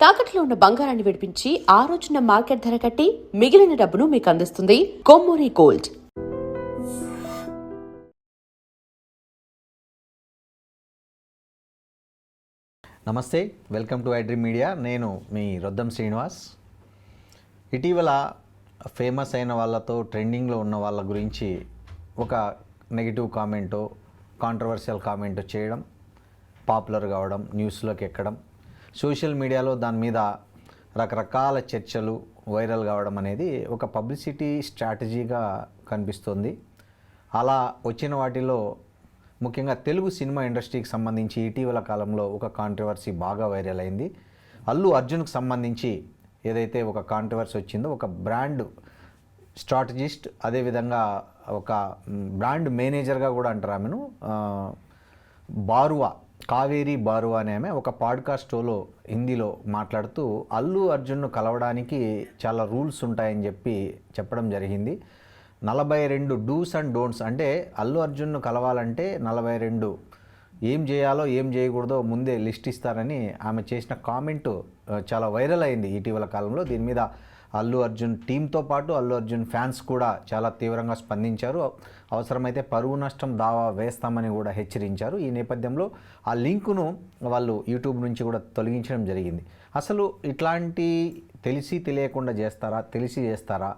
తాకట్లో ఉన్న బంగారాన్ని విడిపించి ఆ రోజున మార్కెట్ ధర కట్టి మిగిలిన డబ్బును మీకు అందిస్తుంది కొమ్మూరి గోల్డ్. నమస్తే, వెల్కమ్ టు ఐడ్రీమ్ మీడియా. నేను మీ రొద్దం శ్రీనివాస్. ఇటీవల ఫేమస్ అయిన వాళ్ళతో ట్రెండింగ్లో ఉన్న వాళ్ళ గురించి ఒక నెగిటివ్ కామెంటో కాంట్రవర్షియల్ కామెంటో చేయడం, పాపులర్ కావడం, న్యూస్లోకి ఎక్కడం, సోషల్ మీడియాలో దాని మీద రకరకాల చర్చలు వైరల్ కావడం అనేది ఒక పబ్లిసిటీ స్ట్రాటజీగా కనిపిస్తుంది. అలా వచ్చిన వాటిలో ముఖ్యంగా తెలుగు సినిమా ఇండస్ట్రీకి సంబంధించి ఇటీవల కాలంలో ఒక కాంట్రవర్సీ బాగా వైరల్ అయింది. అల్లు అర్జున్కి సంబంధించి ఏదైతే ఒక కాంట్రవర్సీ వచ్చిందో, ఒక బ్రాండ్ స్ట్రాటజిస్ట్, అదేవిధంగా ఒక బ్రాండ్ మేనేజర్గా కూడా అంటారు ఆమెను, బారువా, కావేరీ బారువా అనే ఆమె ఒక పాడ్కాస్ట్ షోలో హిందీలో మాట్లాడుతూ అల్లు అర్జున్ను కలవడానికి చాలా రూల్స్ ఉంటాయని చెప్పడం జరిగింది. 42 డూస్ అండ్ డోంట్స్, అంటే అల్లు అర్జున్ను కలవాలంటే 42 ఏం చేయాలో ఏం చేయకూడదో ముందే లిస్ట్ ఇస్తారని ఆమె చేసిన కామెంటు చాలా వైరల్ అయింది ఇటీవల కాలంలో. దీని మీద అల్లు అర్జున్ టీంతో పాటు అల్లు అర్జున్ ఫ్యాన్స్ కూడా చాలా తీవ్రంగా స్పందించారు. అవసరమైతే పరువు నష్టం దావా వేస్తామని కూడా హెచ్చరించారు. ఈ నేపథ్యంలో ఆ లింకును వాళ్ళు యూట్యూబ్ నుంచి కూడా తొలగించడం జరిగింది. అసలు ఇట్లాంటి తెలిసి తెలియకుండా చేస్తారా, తెలిసి చేస్తారా,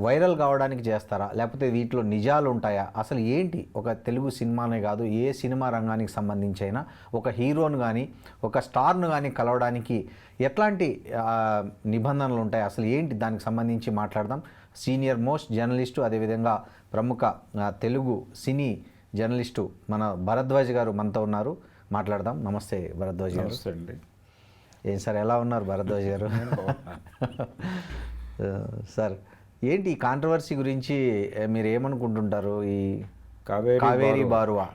వైరల్ కావడానికి చేస్తారా, లేకపోతే వీటిలో నిజాలు ఉంటాయా, అసలు ఏంటి? ఒక తెలుగు సినిమానే కాదు, ఏ సినిమా రంగానికి సంబంధించి అయినా ఒక హీరోను కానీ ఒక స్టార్ను కానీ కలవడానికి ఎట్లాంటి నిబంధనలు ఉంటాయి, అసలు ఏంటి, దానికి సంబంధించి మాట్లాడదాం. సీనియర్ మోస్ట్ జర్నలిస్టు, అదేవిధంగా ప్రముఖ తెలుగు సినీ జర్నలిస్టు మన భరద్వాజ్ గారు మనతో ఉన్నారు. మాట్లాడదాం. నమస్తే భరద్వాజ్ గారు. నమస్తే అండి. ఏం సార్, ఎలా ఉన్నారు భరద్వాజ్ గారు? సార్, ఏంటి ఈ కాంట్రవర్సీ గురించి మీరు ఏమనుకుంటుంటారు? ఈ కావేరీ బారువా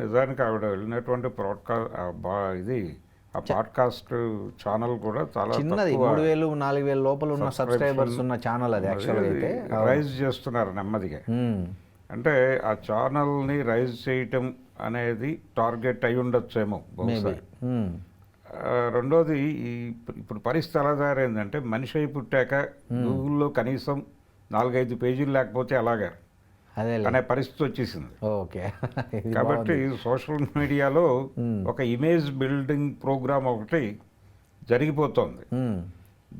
నిజానికి ఆవిడ వెళ్ళినటువంటి పాడ్కాస్ట్ ఛానల్ కూడా చాలా చిన్నది, 3,000-4,000 లోపల ఉన్న సబ్స్క్రైబర్స్ ఉన్న ఛానల్ అది. యాక్చువల్గా అయితే రైజ్ చేస్తున్నారు నెమ్మదిగా. అంటే ఆ ఛానల్ని రైజ్ చేయటం అనేది టార్గెట్ అయి ఉండొచ్చేమో బహుశా. రెండోది, ఇప్పుడు పరిస్థితి ఎలా తయారైందంటే, మనిషి అయి పుట్టాక గూగుల్లో కనీసం 4-5 పేజీలు లేకపోతే అలాగా అనే పరిస్థితి వచ్చేసింది. ఓకే. కాబట్టి సోషల్ మీడియాలో ఒక ఇమేజ్ బిల్డింగ్ ప్రోగ్రామ్ ఒకటి జరిగిపోతుంది.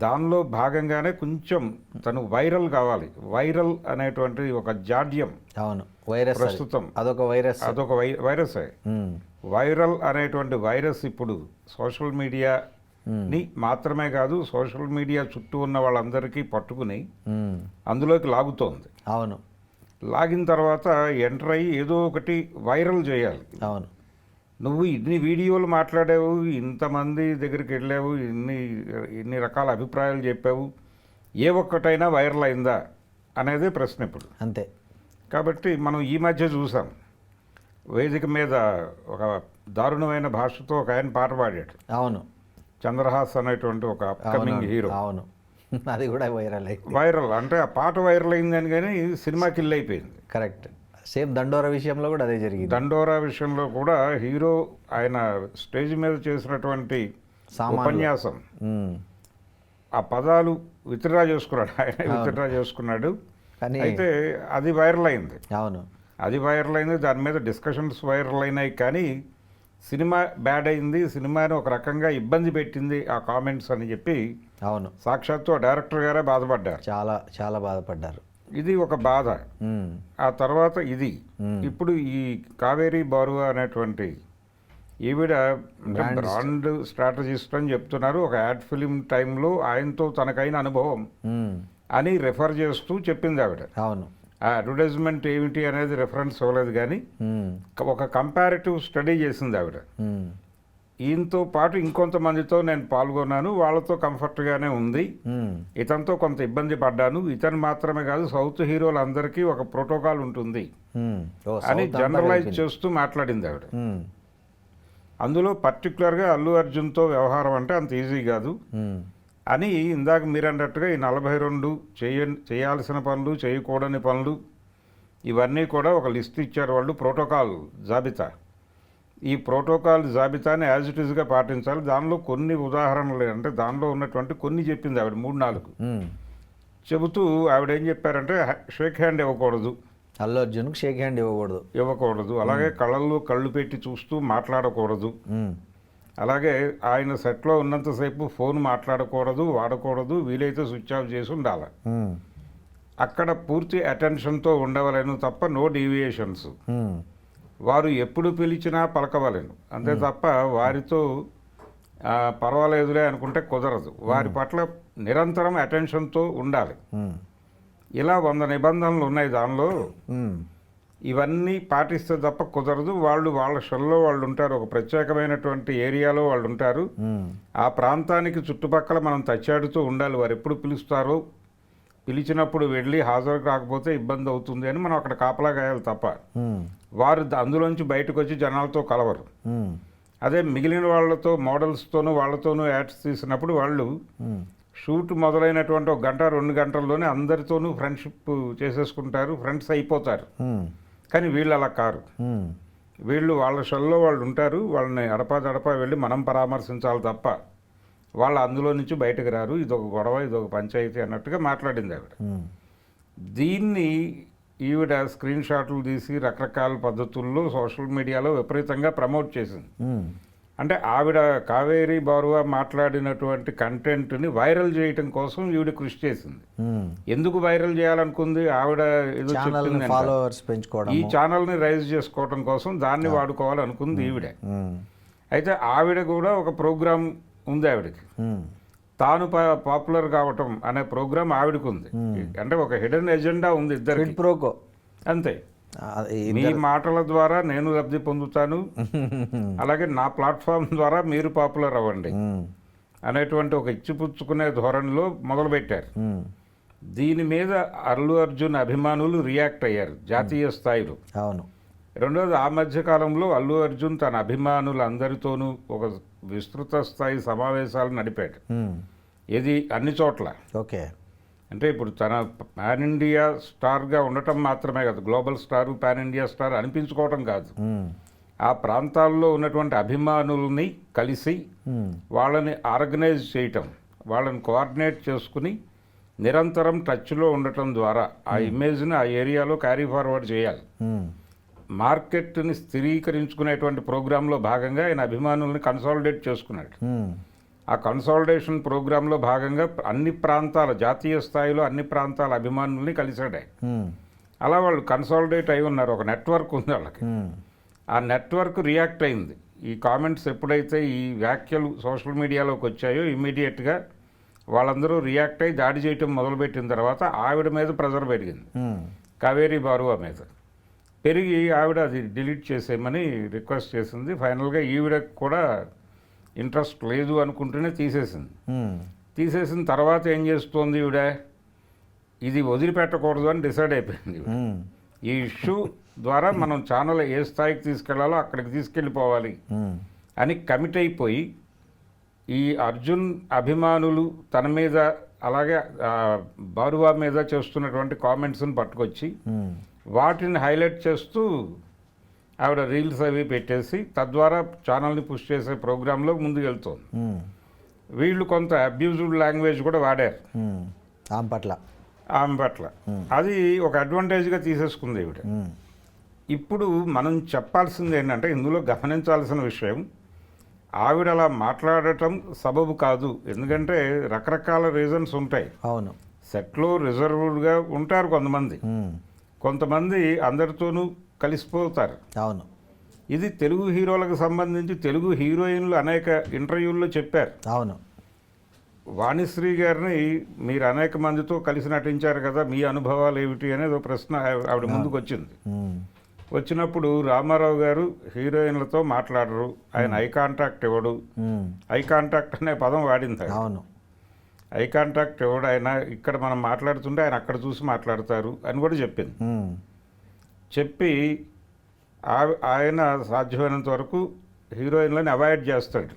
దానిలో భాగంగానే కొంచెం తను వైరల్ కావాలి. వైరల్ అనేటువంటి ఒక జాడ్యం, అవును, వైరస్ ప్రస్తుతం అదొక వైరసే. వైరల్ అనేటువంటి వైరస్ ఇప్పుడు సోషల్ మీడియాని మాత్రమే కాదు, సోషల్ మీడియా చుట్టూ ఉన్న వాళ్ళందరికీ పట్టుకుని అందులోకి లాగుతోంది. అవును. లాగిన తర్వాత ఎంటర్ అయ్యి ఏదో ఒకటి వైరల్ చేయాలి. అవును. నువ్వు ఇన్ని వీడియోలు మాట్లాడావు, ఇంతమంది దగ్గరికి వెళ్ళావు, ఇన్ని రకాల అభిప్రాయాలు చెప్పావు, ఏ ఒక్కటైనా వైరల్ అయిందా అనేదే ప్రశ్న ఇప్పుడు. అంతే. కాబట్టి మనం ఈ మధ్య చూసాం, వేదిక మీద ఒక దారుణమైన భాషతో ఒక ఆయన పాట పాడాడు. అవును. చంద్రహాస్ అనేటువంటి ఒక అప్కమింగ్ హీరో. అవును, అది కూడా వైరల్ అంటే ఆ పాట వైరల్ అయిందని, కానీ సినిమా కిల్ అయిపోయింది. కరెక్ట్. సేమ్ దండోరా విషయంలో కూడా అదే జరిగింది. దండోరా విషయంలో కూడా హీరో ఆయన స్టేజ్ మీద చేసినటువంటి ఉపన్యాసం, ఆ పదాలు విత్డ్రా చేసుకున్నాడు, ఆయన విత్డ్రా చేసుకున్నాడు. అయితే అది వైరల్ అయింది. అవును, అది వైరల్ అయింది. దాని మీద డిస్కషన్స్ వైరల్ అయినాయి. కానీ సినిమా బ్యాడ్ అయింది, సినిమాని ఒక రకంగా ఇబ్బంది పెట్టింది ఆ కామెంట్స్ అని చెప్పి, అవును, సాక్షాత్తు డైరెక్టర్ గారే బాధపడ్డారు. చాలా చాలా బాధపడ్డారు. ఇది ఒక బాధ. ఆ తర్వాత ఇది ఇప్పుడు ఈ కావేరీ బారువా అనేటువంటి ఈవిడ బ్రాండ్ స్ట్రాటజిస్ట్ అని చెప్తున్నారు. ఒక యాడ్ ఫిలిం టైంలో ఆయనతో తనకైన అనుభవం అని రెఫర్ చేస్తూ చెప్పింది ఆవిడ. అవును. ఆ అడ్వర్టైజ్మెంట్ ఏమిటి అనేది రెఫరెన్స్ ఇవ్వలేదు, కానీ ఒక కంపారిటివ్ స్టడీ చేసింది ఆవిడ. ఈయనతో పాటు ఇంకొంతమందితో నేను పాల్గొన్నాను, వాళ్ళతో కంఫర్ట్గానే ఉంది, ఇతనితో కొంత ఇబ్బంది పడ్డాను, ఇతను మాత్రమే కాదు సౌత్ హీరోలందరికీ ఒక ప్రోటోకాల్ ఉంటుంది అని జనరలైజ్ చేస్తూ మాట్లాడింది ఆవిడ. అందులో పర్టికులర్గా అల్లు అర్జున్తో వ్యవహారం అంటే అంత ఈజీ కాదు అని ఇందాక మీరు అన్నట్టుగా ఈ 42 చేయాల్సిన పనులు, చేయకూడని పనులు, ఇవన్నీ కూడా ఒక లిస్ట్ ఇచ్చారు వాళ్ళు, ప్రోటోకాల్ జాబితా. ఈ ప్రోటోకాల్ జాబితాని యాజ్ ఇట్ ఈస్గా పాటించాలి. దానిలో కొన్ని ఉదాహరణలు అంటే దానిలో ఉన్నటువంటి కొన్ని చెప్పింది ఆవిడ 3-4 చెబుతూ ఆవిడ ఏం చెప్పారంటే షేక్ హ్యాండ్ ఇవ్వకూడదు, అల్లు అర్జున్కి షేక్ హ్యాండ్ ఇవ్వకూడదు, అలాగే కళ్ళల్లో కళ్ళు పెట్టి చూస్తూ మాట్లాడకూడదు, అలాగే ఆయన సెట్లో ఉన్నంతసేపు ఫోన్ మాట్లాడకూడదు, వాడకూడదు, వీలైతే స్విచ్ ఆఫ్ చేసి ఉండాలి, అక్కడ పూర్తి అటెన్షన్తో ఉండవలేను తప్ప నో డీవియేషన్స్, వారు ఎప్పుడు పిలిచినా పలకవలేను, అంతే తప్ప వారితో పర్వాలేదులే అనుకుంటే కుదరదు, వారి పట్ల నిరంతరం అటెన్షన్తో ఉండాలి. ఇలా 100 నిబంధనలు ఉన్నాయి దానిలో. ఇవన్నీ పాటిస్తే తప్ప కుదరదు. వాళ్ళ షెల్లో వాళ్ళు ఉంటారు, ఒక ప్రత్యేకమైనటువంటి ఏరియాలో వాళ్ళు ఉంటారు. ఆ ప్రాంతానికి చుట్టుపక్కల మనం తచ్చాడుతూ ఉండాలి. వారు ఎప్పుడు పిలుస్తారో, పిలిచినప్పుడు వెళ్ళి హాజరు కాకపోతే ఇబ్బంది అవుతుంది అని మనం అక్కడ కాపలా కాయాలి తప్ప వారు అందులోంచి బయటకు వచ్చి జనాలతో కలవరు. అదే మిగిలిన వాళ్ళతో మోడల్స్తోనూ వాళ్ళతోనూ యాడ్స్ తీసినప్పుడు వాళ్ళు షూట్ మొదలైనటువంటి 1 గంట 2 గంటల్లోనే అందరితోనూ ఫ్రెండ్షిప్ చేసేసుకుంటారు, ఫ్రెండ్స్ అయిపోతారు. కానీ వీళ్ళు అలా కారు. వీళ్ళు వాళ్ళ షెల్లో వాళ్ళు ఉంటారు, వాళ్ళని అడపా వెళ్ళి మనం పరామర్శించాలి తప్ప వాళ్ళు అందులో నుంచి బయటకు రారు. ఇదొక గొడవ, ఇదొక పంచాయతీ అన్నట్టుగా మాట్లాడింది ఆవిడ. దీన్ని ఈవిడ స్క్రీన్ షాట్లు తీసి రకరకాల పద్ధతుల్లో సోషల్ మీడియాలో విపరీతంగా ప్రమోట్ చేసింది. అంటే ఆవిడ కావేరీ బారువా మాట్లాడినటువంటి కంటెంట్ని వైరల్ చేయటం కోసం ఈవిడ కృషి చేసింది. ఎందుకు వైరల్ చేయాలనుకుంది? ఆవిడ ఏదో చెప్పింది, ఈ ఛానల్ని రైజ్ చేసుకోవటం కోసం దాన్ని వాడుకోవాలనుకుంది ఈవిడ. అయితే ఆవిడ కూడా ఒక ప్రోగ్రాం ఉంది ఆవిడకి, తాను పాపులర్ కావటం అనే ప్రోగ్రాం ఆవిడకు ఉంది. అంటే ఒక హిడెన్ ఎజెండా ఉంది ఇద్దరికి. అంతే, మీ మాటల ద్వారా నేను లబ్ధి పొందుతాను, అలాగే నా ప్లాట్ఫామ్ ద్వారా మీరు పాపులర్ అవ్వండి అనేటువంటి ఒక ఇచ్చిపుచ్చుకునే ధోరణిలో మొదలుపెట్టారు. దీని మీద అల్లు అర్జున్ అభిమానులు రియాక్ట్ అయ్యారు జాతీయ స్థాయిలో. అవును. రెండోది, ఆ మధ్యకాలంలో అల్లు అర్జున్ తన అభిమానులందరితోనూ ఒక విస్తృత స్థాయి సమావేశాలు నడిపాడు. ఇది అన్ని చోట్ల. ఓకే. అంటే ఇప్పుడు తన పాన్ ఇండియా స్టార్గా ఉండటం మాత్రమే కాదు, global star pan India star అనిపించుకోవటం కాదు, ఆ ప్రాంతాల్లో ఉన్నటువంటి అభిమానుల్ని కలిసి వాళ్ళని ఆర్గనైజ్ చేయటం, వాళ్ళని కోఆర్డినేట్ చేసుకుని నిరంతరం టచ్లో ఉండటం ద్వారా ఆ ఇమేజ్ని ఆ ఏరియాలో క్యారీ ఫార్వర్డ్ చేయాలి. మార్కెట్ని స్థిరీకరించుకునేటువంటి ప్రోగ్రాంలో భాగంగా ఆయన అభిమానుల్ని కన్సాలిడేట్ చేసుకున్నాడు. ఆ కన్సాలిడేషన్ ప్రోగ్రాంలో భాగంగా అన్ని ప్రాంతాల జాతీయ స్థాయిలో అన్ని ప్రాంతాల అభిమానుల్ని కలిశాడు. అలా వాళ్ళు కన్సాలిడేట్ అయి ఉన్నారు, ఒక నెట్వర్క్ ఉంది వాళ్ళకి. ఆ నెట్వర్క్ రియాక్ట్ అయింది. ఈ కామెంట్స్ ఎప్పుడైతే ఈ వ్యాఖ్యలు సోషల్ మీడియాలోకి వచ్చాయో ఇమ్మీడియట్గా వాళ్ళందరూ రియాక్ట్ అయ్యి దాడి చేయటం మొదలుపెట్టిన తర్వాత ఆవిడ మీద ప్రెజర్ పెరిగింది, కావేరీ బారువా మీద పెరిగి ఆవిడ అది డిలీట్ చేసేయమని రిక్వెస్ట్ చేసింది. ఫైనల్గా ఈవిడకు కూడా ఇంట్రెస్ట్ లేదు అనుకుంటూనే తీసేసింది. తీసేసిన తర్వాత ఏం చేస్తోంది ఈవిడ, ఇది వదిలిపెట్టకూడదు అని డిసైడ్ అయిపోయింది. ఈ ఇష్యూ ద్వారా మనం ఛానల్ ఏ స్థాయికి తీసుకెళ్లాలో అక్కడికి తీసుకెళ్ళిపోవాలి అని కమిట్ అయిపోయి ఈ అర్జున్ అభిమానులు తన మీద అలాగే బారువా మీద చేస్తున్నటువంటి కామెంట్స్ని పట్టుకొచ్చి వాటిని హైలైట్ చేస్తూ ఆవిడ రీల్స్ అవి పెట్టేసి తద్వారా ఛానల్ని పుష్ చేసే ప్రోగ్రాంలో ముందుకు వెళ్తుంది. వీళ్ళు కొంత అబ్యూజ్డ్ లాంగ్వేజ్ కూడా వాడారు ఆమె పట్ల. అది ఒక అడ్వాంటేజ్గా తీసేసుకుంది ఈవిడ. ఇప్పుడు మనం చెప్పాల్సింది ఏంటంటే, ఇందులో గమనించాల్సిన విషయం, ఆవిడ అలా మాట్లాడటం సబబు కాదు. ఎందుకంటే రకరకాల రీజన్స్ ఉంటాయి. అవును. సెట్లో రిజర్వ్డ్గా ఉంటారు కొంతమంది, కొంతమంది అందరితోనూ కలిసిపోతారు. అవును. ఇది తెలుగు హీరోలకు సంబంధించి తెలుగు హీరోయిన్లు అనేక ఇంటర్వ్యూల్లో చెప్పారు. అవును. వాణిశ్రీ గారిని మీరు అనేక మందితో కలిసి నటించారు కదా, మీ అనుభవాలు ఏమిటి అనేది ఒక ప్రశ్న ఆవిడ ముందుకు వచ్చింది. వచ్చినప్పుడు రామారావు గారు హీరోయిన్లతో మాట్లాడరు, ఆయన ఐ కాంటాక్ట్ ఇవ్వడు, ఐ కాంటాక్ట్ అనే పదం వాడింది. అవును. ఐ కాంటాక్ట్ ఇవ్వడు ఆయన, ఇక్కడ మనం మాట్లాడుతుంటే ఆయన అక్కడ చూసి మాట్లాడతారు అని కూడా చెప్పింది. చెప్పి ఆయన సాధ్యమైనంత వరకు హీరోయిన్లని అవాయిడ్ చేస్తాడు.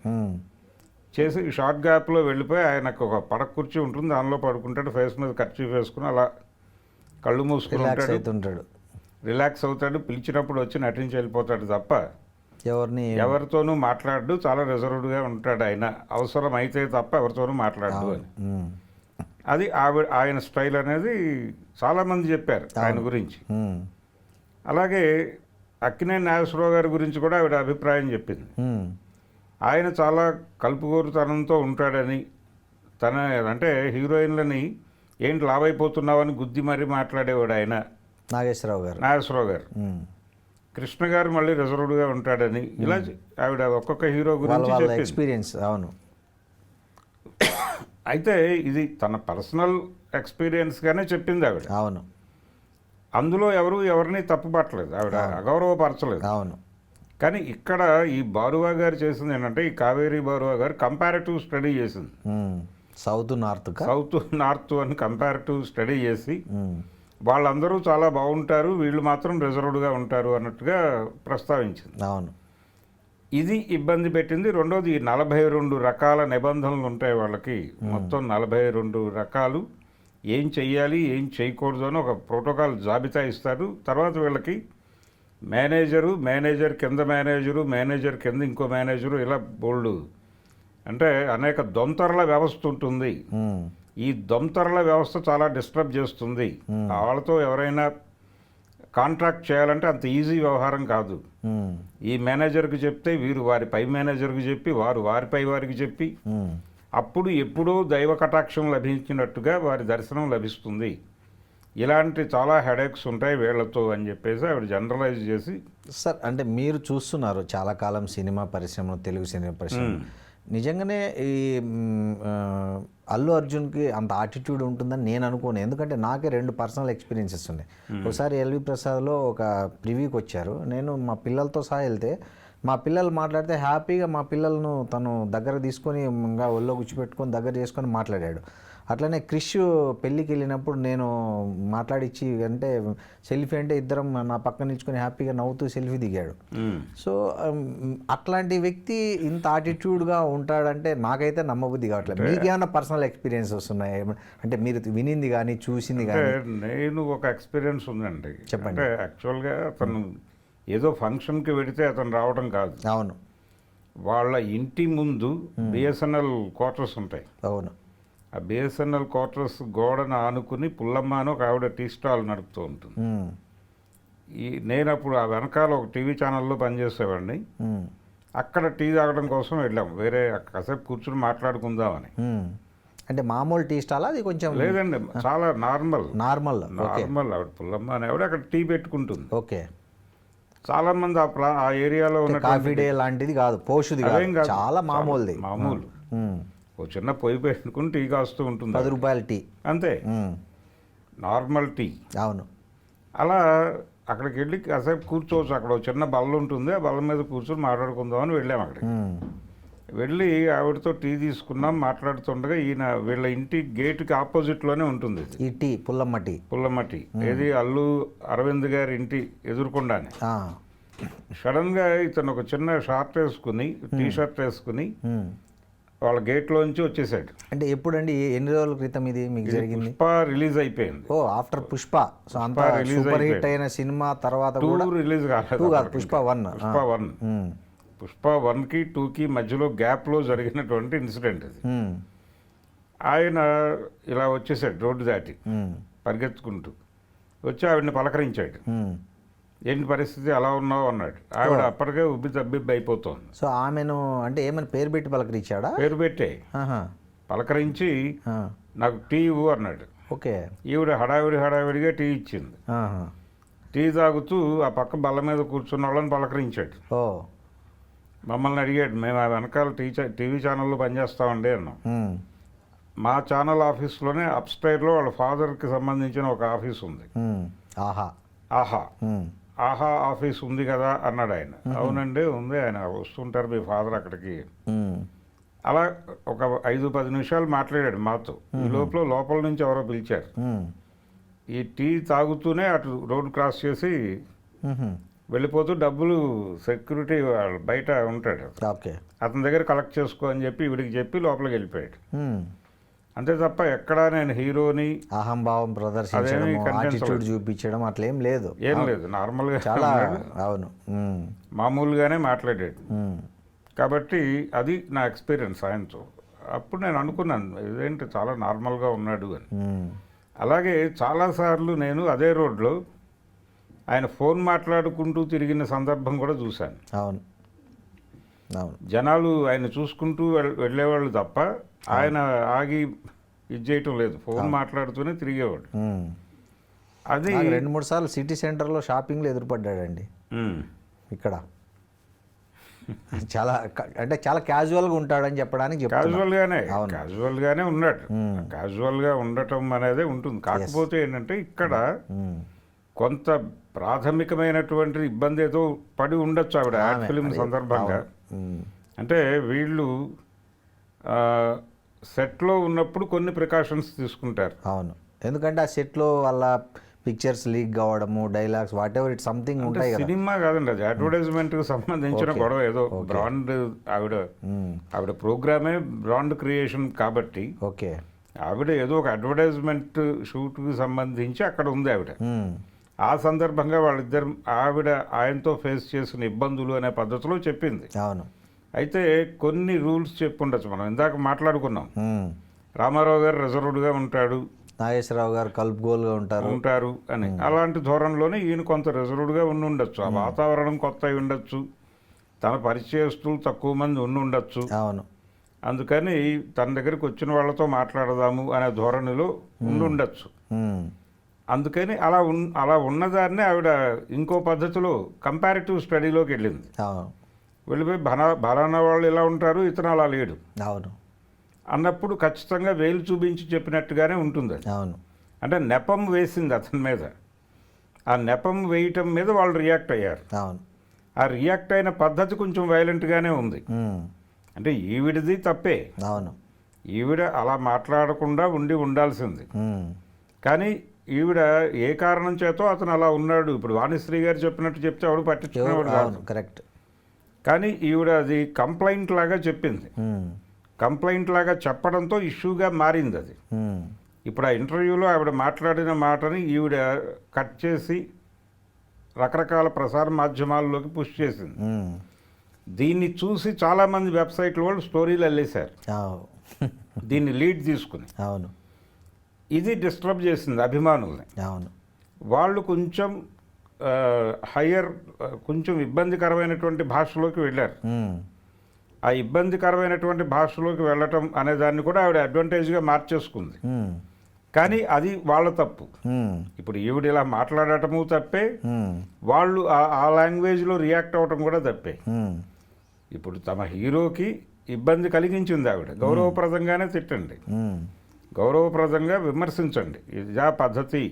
చేసి షార్ట్ గ్యాప్లో వెళ్ళిపోయి ఆయనకు ఒక పడక కుర్చీ ఉంటుంది, దానిలో పడుకుంటాడు, ఫేస్ మీద కర్చీఫ్ వేసుకుని అలా కళ్ళు మూసుకుని ఉంటాడు, రిలాక్స్ అవుతాడు. పిలిచినప్పుడు వచ్చి నటించి వెళ్ళిపోతాడు తప్ప ఎవరిని ఎవరితోనూ మాట్లాడు, చాలా రిజర్వ్డ్గా ఉంటాడు ఆయన, అవసరం అయితే తప్ప ఎవరితోనూ మాట్లాడు అని. ఉమ్, అది ఆయన స్టైల్ అనేది చాలామంది చెప్పారు ఆయన గురించి. ఉమ్, అలాగే అక్కినేని నాగేశ్వరరావు గారి గురించి కూడా ఆవిడ అభిప్రాయం చెప్పింది. ఉమ్, ఆయన చాలా కలుపుగోరుతనంతో ఉంటాడని, తన అంటే హీరోయిన్లని ఏంటి లావైపోతున్నావని గుద్ది మరీ మాట్లాడేవాడు ఆయన నాగేశ్వరరావు గారు. నాగేశ్వరరావు గారు. ఉమ్, కృష్ణ గారు మళ్ళీ రిజర్వ్డ్గా ఉంటాడని, ఇలా ఆవిడ ఒక్కొక్క హీరో గురించి వాళ్ళ చెప్పింది. ఎక్స్పీరియన్స్. అవును. అయితే ఇది తన పర్సనల్ ఎక్స్పీరియన్స్గానే చెప్పింది ఆవిడ. అవును. అందులో ఎవరిని తప్పుపట్టలేదు, ఆవిడ అగౌరవపరచలేదు. అవును. కానీ ఇక్కడ ఈ బారువా గారు చేసింది ఏంటంటే, ఈ కావేరీ బారువా గారు కంపారిటివ్ స్టడీ చేసింది. సౌత్ నార్త్ సౌత్ నార్త్ అని కంపారిటివ్ స్టడీ చేసి వాళ్ళందరూ చాలా బాగుంటారు, వీళ్ళు మాత్రం రిజర్వ్డ్గా ఉంటారు అన్నట్టుగా ప్రస్తావించింది. అవును. ఇది ఇబ్బంది పెట్టింది. రెండోది, 42 రకాల నిబంధనలు ఉంటాయి వాళ్ళకి, మొత్తం 42 రకాలు, ఏం చెయ్యాలి ఏం చేయకూడదు అని ఒక ప్రోటోకాల్ జాబితా ఇస్తారు. తర్వాత వీళ్ళకి మేనేజర్ కింద మేనేజర్ కింద ఇంకో మేనేజరు, ఇలా బోల్డు అంటే అనేక దొంతరల వ్యవస్థ ఉంటుంది. ఈ దొంతరల వ్యవస్థ చాలా డిస్టర్బ్ చేస్తుంది. వాళ్ళతో ఎవరైనా కాంట్రాక్ట్ చేయాలంటే అంత ఈజీ వ్యవహారం కాదు. ఈ మేనేజర్కి చెప్తే వీరు వారి పై మేనేజర్కి చెప్పి, వారు వారిపై వారికి చెప్పి, అప్పుడు ఎప్పుడో దైవ కటాక్షం లభించినట్టుగా వారి దర్శనం లభిస్తుంది. ఇలాంటి చాలా హెడేక్స్ ఉంటాయి వీళ్ళతో అని చెప్పేసి ఆవిడ జనరలైజ్ చేసి. సార్, అంటే మీరు చూస్తున్నారు చాలా కాలం సినిమా పరిశ్రమ, తెలుగు సినిమా పరిశ్రమ. నిజంగానే ఈ అల్లు అర్జున్కి అంత ఆటిట్యూడ్ ఉంటుందని నేను అనుకోను. ఎందుకంటే నాకే 2 పర్సనల్ ఎక్స్పీరియన్సెస్ ఉన్నాయి. ఒకసారి ఎల్వి ప్రసాద్లో ఒక ప్రివ్యూకి వచ్చారు. నేను మా పిల్లలతో సహా వెళ్తే, మా పిల్లలు మాట్లాడితే హ్యాపీగా మా పిల్లలను తను దగ్గర తీసుకొని ఇంకా ఒళ్ళో కూర్చోపెట్టుకొని దగ్గర చేసుకొని మాట్లాడాడు. అట్లనే క్రిష్ పెళ్ళికి వెళ్ళినప్పుడు నేను మాట్లాడిచ్చి, అంటే సెల్ఫీ అంటే ఇద్దరం నా పక్కన నిల్చుకొని హ్యాపీగా నవ్వుతూ సెల్ఫీ దిగాడు. సో అట్లాంటి వ్యక్తి ఇంత ఆటిట్యూడ్గా ఉంటాడంటే నాకైతే నమ్మబుద్ధి కావట్లేదు. మీకేమైనా పర్సనల్ ఎక్స్పీరియన్స్ వస్తున్నాయి అంటే మీరు వినింది కానీ చూసింది కానీ? నేను ఒక ఎక్స్పీరియన్స్ ఉందండి. చెప్పండి. అంటే యాక్చువల్గా అతను ఏదో ఫంక్షన్కి వెడితే అతను రావడం కాదు. అవును. వాళ్ళ ఇంటి ముందు బిఎస్ఎన్ఎల్ క్వార్టర్స్ ఉంటాయి. అవును. ఆ బిఎస్ఎన్ఎల్ క్వార్టర్స్ గోడను ఆనుకుని పుల్లమ్మ అని ఒక ఆవిడ టీ స్టాల్ నడుపుతూ ఉంటుంది. నేను అప్పుడు ఆ వెనకాల ఒక టీవీ ఛానల్లో పనిచేసేవాడిని. అక్కడ టీ తాగడం కోసం వెళ్ళాం, వేరే కాసేపు కూర్చుని మాట్లాడుకుందామని. అంటే మామూలు టీ స్టాల్ అది? కొంచెం లేదండి, చాలా నార్మల్ ఆవిడ పుల్లమ్మ అని ఆవిడ అక్కడ టీ పెట్టుకుంటుంది. ఓకే. చాలా మంది ఆ ఏరియాలో ఉన్న కాఫీ డే లాంటిది కాదు, పోషుది కాదు, చాలా మామూలుది. మామూలు ఓ చిన్న పొయ్యి పెట్టుకుని టీ కాస్తూ ఉంటుంది, 10 రూపాయల టీ అంతే, నార్మల్ టీ. అవును. అలా అక్కడికి వెళ్ళి కాసేపు కూర్చోవచ్చు. అక్కడ ఒక చిన్న బల్ల ఉంటుంది, ఆ బల్ల మీద కూర్చొని మాట్లాడుకుందామని వెళ్ళాము. అక్కడికి వెళ్ళి ఆవిడతో టీ తీసుకున్నాం. మాట్లాడుతుండగా వీళ్ళ ఇంటి గేటుకి ఆపోజిట్లోనే ఉంటుంది ఈ టీ, పుల్లమ్మ టీ. ఏది అల్లు అరవింద్ గారి ఇంటి ఎదురుకుండానే. సడన్గా ఇతను ఒక చిన్న షార్ట్ వేసుకుని, టీ షర్ట్ వేసుకుని వాళ్ళ గేట్లోంచి వచ్చేసాడు. అంటే ఎప్పుడండి, ఎన్ని రోజుల క్రితం ఇది మీకు జరిగింది? పుష్ప రిలీజ్ అయిపోయింది. ఓ, ఆఫ్టర్ పుష్ప. సో అంత సూపర్ హిట్ అయిన సినిమా తర్వాత కూడా రిలీజ్ కాలేదు. పుష్ప 1. పుష్ప 1కి 2కి మధ్యలో గ్యాప్లో జరిగినటువంటి ఇన్సిడెంట్ అది. ఆయన ఇలా వచ్చేసాడు రోడ్డు దాటి పరిగెత్తుకుంటూ వచ్చి ఆవిడని పలకరించాడు. ఏంటి పరిస్థితి, అలా ఉన్నావు అన్నాడు. ఆవిడ అప్పటికే ఉబ్బి తబ్బిబ్బి అయిపోతుంది. సో ఆమెను అంటే ఏమైనా పేరు పెట్టి పలకరించాడా? పేరు పెట్టే పలకరించి నాకు టీ ఇవ్వు అన్నాడు. ఓకే. ఈవిడ హడావిడిగా టీ ఇచ్చింది. టీ తాగుతూ ఆ పక్క బల్ల మీద కూర్చున్న వాళ్ళని పలకరించాడు. మమ్మల్ని అడిగాడు, మేము ఆ వెనకాల టీవీ ఛానల్లో పనిచేస్తామండి అన్నాం. మా ఛానల్ ఆఫీస్లోనే అప్స్టైర్లో వాళ్ళ ఫాదర్కి సంబంధించిన ఒక ఆఫీస్ ఉంది. ఆహా ఆఫీస్ ఉంది కదా అన్నాడు ఆయన. అవునండి ఉంది, ఆయన వస్తుంటారు మీ ఫాదర్ అక్కడికి. అలా ఒక 5-10 నిమిషాలు మాట్లాడాడు మాతో. ఈ లోపల నుంచి ఎవరో పిలిచారు. ఈ టీ తాగుతూనే అటు రోడ్ క్రాస్ చేసి వెళ్ళిపోతూ డబ్బులు సెక్యూరిటీ బయట ఉంటాడు, అతని దగ్గర కలెక్ట్ చేసుకో అని చెప్పి వీడికి చెప్పి లోపలికి వెళ్ళిపోయాడు. అంతే తప్ప ఎక్కడా నేను హీరోని అహంభావం ప్రదర్శించడం, అదేమీ కనిపించలేదు. యాటిట్యూడ్ చూపించడం అట్లేం లేదు. ఏం లేదు, నార్మల్గా చాలా అవును. మామూలుగానే మాట్లాడాడు. ఉమ్. కాబట్టి అది నా ఎక్స్పీరియన్స్ ఆయనతో. అప్పుడు నేను అనుకున్నాను ఇదేంటి చాలా నార్మల్గా ఉన్నాడు అని. ఉమ్. అలాగే చాలాసార్లు నేను అదే రోడ్లో ఆయన ఫోన్ మాట్లాడుకుంటూ తిరిగిన సందర్భం కూడా చూశాను. అవును. అవును. జనాలు ఆయన చూసుకుంటూ వెళ్ళేవాళ్ళు తప్ప ఆయన ఆగి ఇది చేయటం లేదు, ఫోన్ మాట్లాడుతూనే తిరిగేవాడు. ఉమ్. అది నాకు 2-3 సార్లు సిటీ సెంటర్లో షాపింగ్లో ఎదురుపడ్డాడండి ఉమ్, ఇక్కడ. చాలా అంటే చాలా క్యాజువల్గా ఉంటాడని చెప్పడానికి చెప్తున్నా. క్యాజువల్గానే ఉన్నాడు. క్యాజువల్గా ఉండటం అనేది ఉంటుంది. కాకపోతే ఏంటంటే ఇక్కడ ఉమ్. కొంత ప్రాథమికమైనటువంటి ఇబ్బంది ఏదో పడి ఉండొచ్చు ఆవిడ యాడ్ ఫిలిం సందర్భంగా. ఉమ్. అంటే వీళ్ళు సెట్లో ఉన్నప్పుడు కొన్ని ప్రికాషన్స్ తీసుకుంటారు. అవును. ఎందుకంటే ఆ సెట్లో వాళ్ళ పిక్చర్స్ లీక్ కావడము, dialogues what ever it something అంటే ఉంటాయి కదా. సినిమా కాదండి, అది అడ్వర్టైజ్మెంట్కి సంబంధించిన గొడవ. ఏదో బ్రాండ్ ఆవిడ ప్రోగ్రామే బ్రాండ్ క్రియేషన్ కాబట్టి ఓకే. ఆవిడ ఏదో ఒక అడ్వర్టైజ్మెంట్ షూట్కి సంబంధించి అక్కడ ఉంది ఆవిడ. ఉమ్. ఆ సందర్భంగా వాళ్ళిద్దరు ఆవిడ ఆయనతో ఫేస్ చేసిన ఇబ్బందులు అనే పద్ధతిలో చెప్పింది. అవును. అయితే కొన్ని రూల్స్ చెప్పుండొచ్చు. మనం ఇందాక మాట్లాడుకున్నాం, ఉమ్. రామారావు గారు రిజర్వ్డ్గా ఉంటాడు, నాగేశ్వరరావు గారు కలుపుగోలుగా ఉంటారు అని. అలాంటి ధోరణిలోనే ఈయన కొంత రిజర్వ్డ్గా ఉండి ఉండొచ్చు. ఆ వాతావరణం కొత్త అయి ఉండొచ్చు, తన పరిచయస్తులు తక్కువ మంది ఉండి ఉండొచ్చు. అవును. అందుకని తన దగ్గరికి వచ్చిన వాళ్ళతో మాట్లాడదాము అనే ధోరణిలో ఉండి ఉండొచ్చు. ఉమ్. అందుకని అలా ఉన్నదాన్ని ఆవిడ ఇంకో పద్ధతిలో కంపారిటివ్ స్టడీలోకి వెళ్ళింది. అవును. వెళ్ళిపోయి బలానా వాళ్ళు ఇలా ఉంటారు, ఇతను అలా లేడు అవును. అన్నప్పుడు ఖచ్చితంగా వేలు చూపించి చెప్పినట్టుగానే ఉంటుంది అది. అవును. అంటే నెపం వేసింది అతని మీద. ఆ నెపం వేయటం మీద వాళ్ళు రియాక్ట్ అయ్యారు. అవును. ఆ రియాక్ట్ అయిన పద్ధతి కొంచెం వైలెంట్గానే ఉంది. ఉమ్. అంటే ఈవిడది తప్పే, అవును. ఈవిడ అలా మాట్లాడకుండా ఉండాల్సింది. ఉమ్. కానీ ఈవిడ ఏ కారణం చేతో అతను అలా ఉన్నాడు. ఇప్పుడు వాణిశ్రీ గారు చెప్పినట్టు చెప్తే ఆవిడ పట్టించుకునేవాడు కాదు. అవును. కరెక్ట్. కానీ ఈవిడ అది కంప్లైంట్ లాగా చెప్పింది. ఉమ్. కంప్లైంట్ లాగా చెప్పడంతో ఇష్యూగా మారింది అది. ఉమ్. ఇప్పుడు ఆ ఇంటర్వ్యూలో ఆవిడ మాట్లాడిన మాటని ఈవిడ కట్ చేసి రకరకాల ప్రసార మాధ్యమాల్లోకి పుష్ చేసింది. ఉమ్. దీన్ని చూసి చాలామంది వెబ్సైట్ల వాళ్ళు స్టోరీలు అల్లేశారు అవును. దీన్ని లీడ్ తీసుకుని. అవును. ఇది డిస్టర్బ్ చేసింది అభిమానుల్ని. అవును. వాళ్ళు కొంచెం హయ్యర్, కొంచెం ఇబ్బందికరమైనటువంటి భాషలోకి వెళ్ళారు. ఉమ్. ఆ ఇబ్బందికరమైనటువంటి భాషలోకి వెళ్ళటం అనే దాన్ని కూడా ఆవిడ అడ్వాంటేజ్గా మార్చేసుకుంది. ఉమ్. కానీ అది వాళ్ళ తప్పు. ఉమ్. ఇప్పుడు ఈవిడ ఇలా మాట్లాడటము తప్పే, ఉమ్. వాళ్ళు ఆ లాంగ్వేజ్లో రియాక్ట్ అవ్వటం కూడా తప్పే. ఉమ్. ఇప్పుడు తమ హీరోకి ఇబ్బంది కలిగించింది ఆవిడ, గౌరవప్రదంగానే తిట్టండి, ఉమ్. గౌరవప్రదంగా విమర్శించండి. ఇదా పద్ధతి,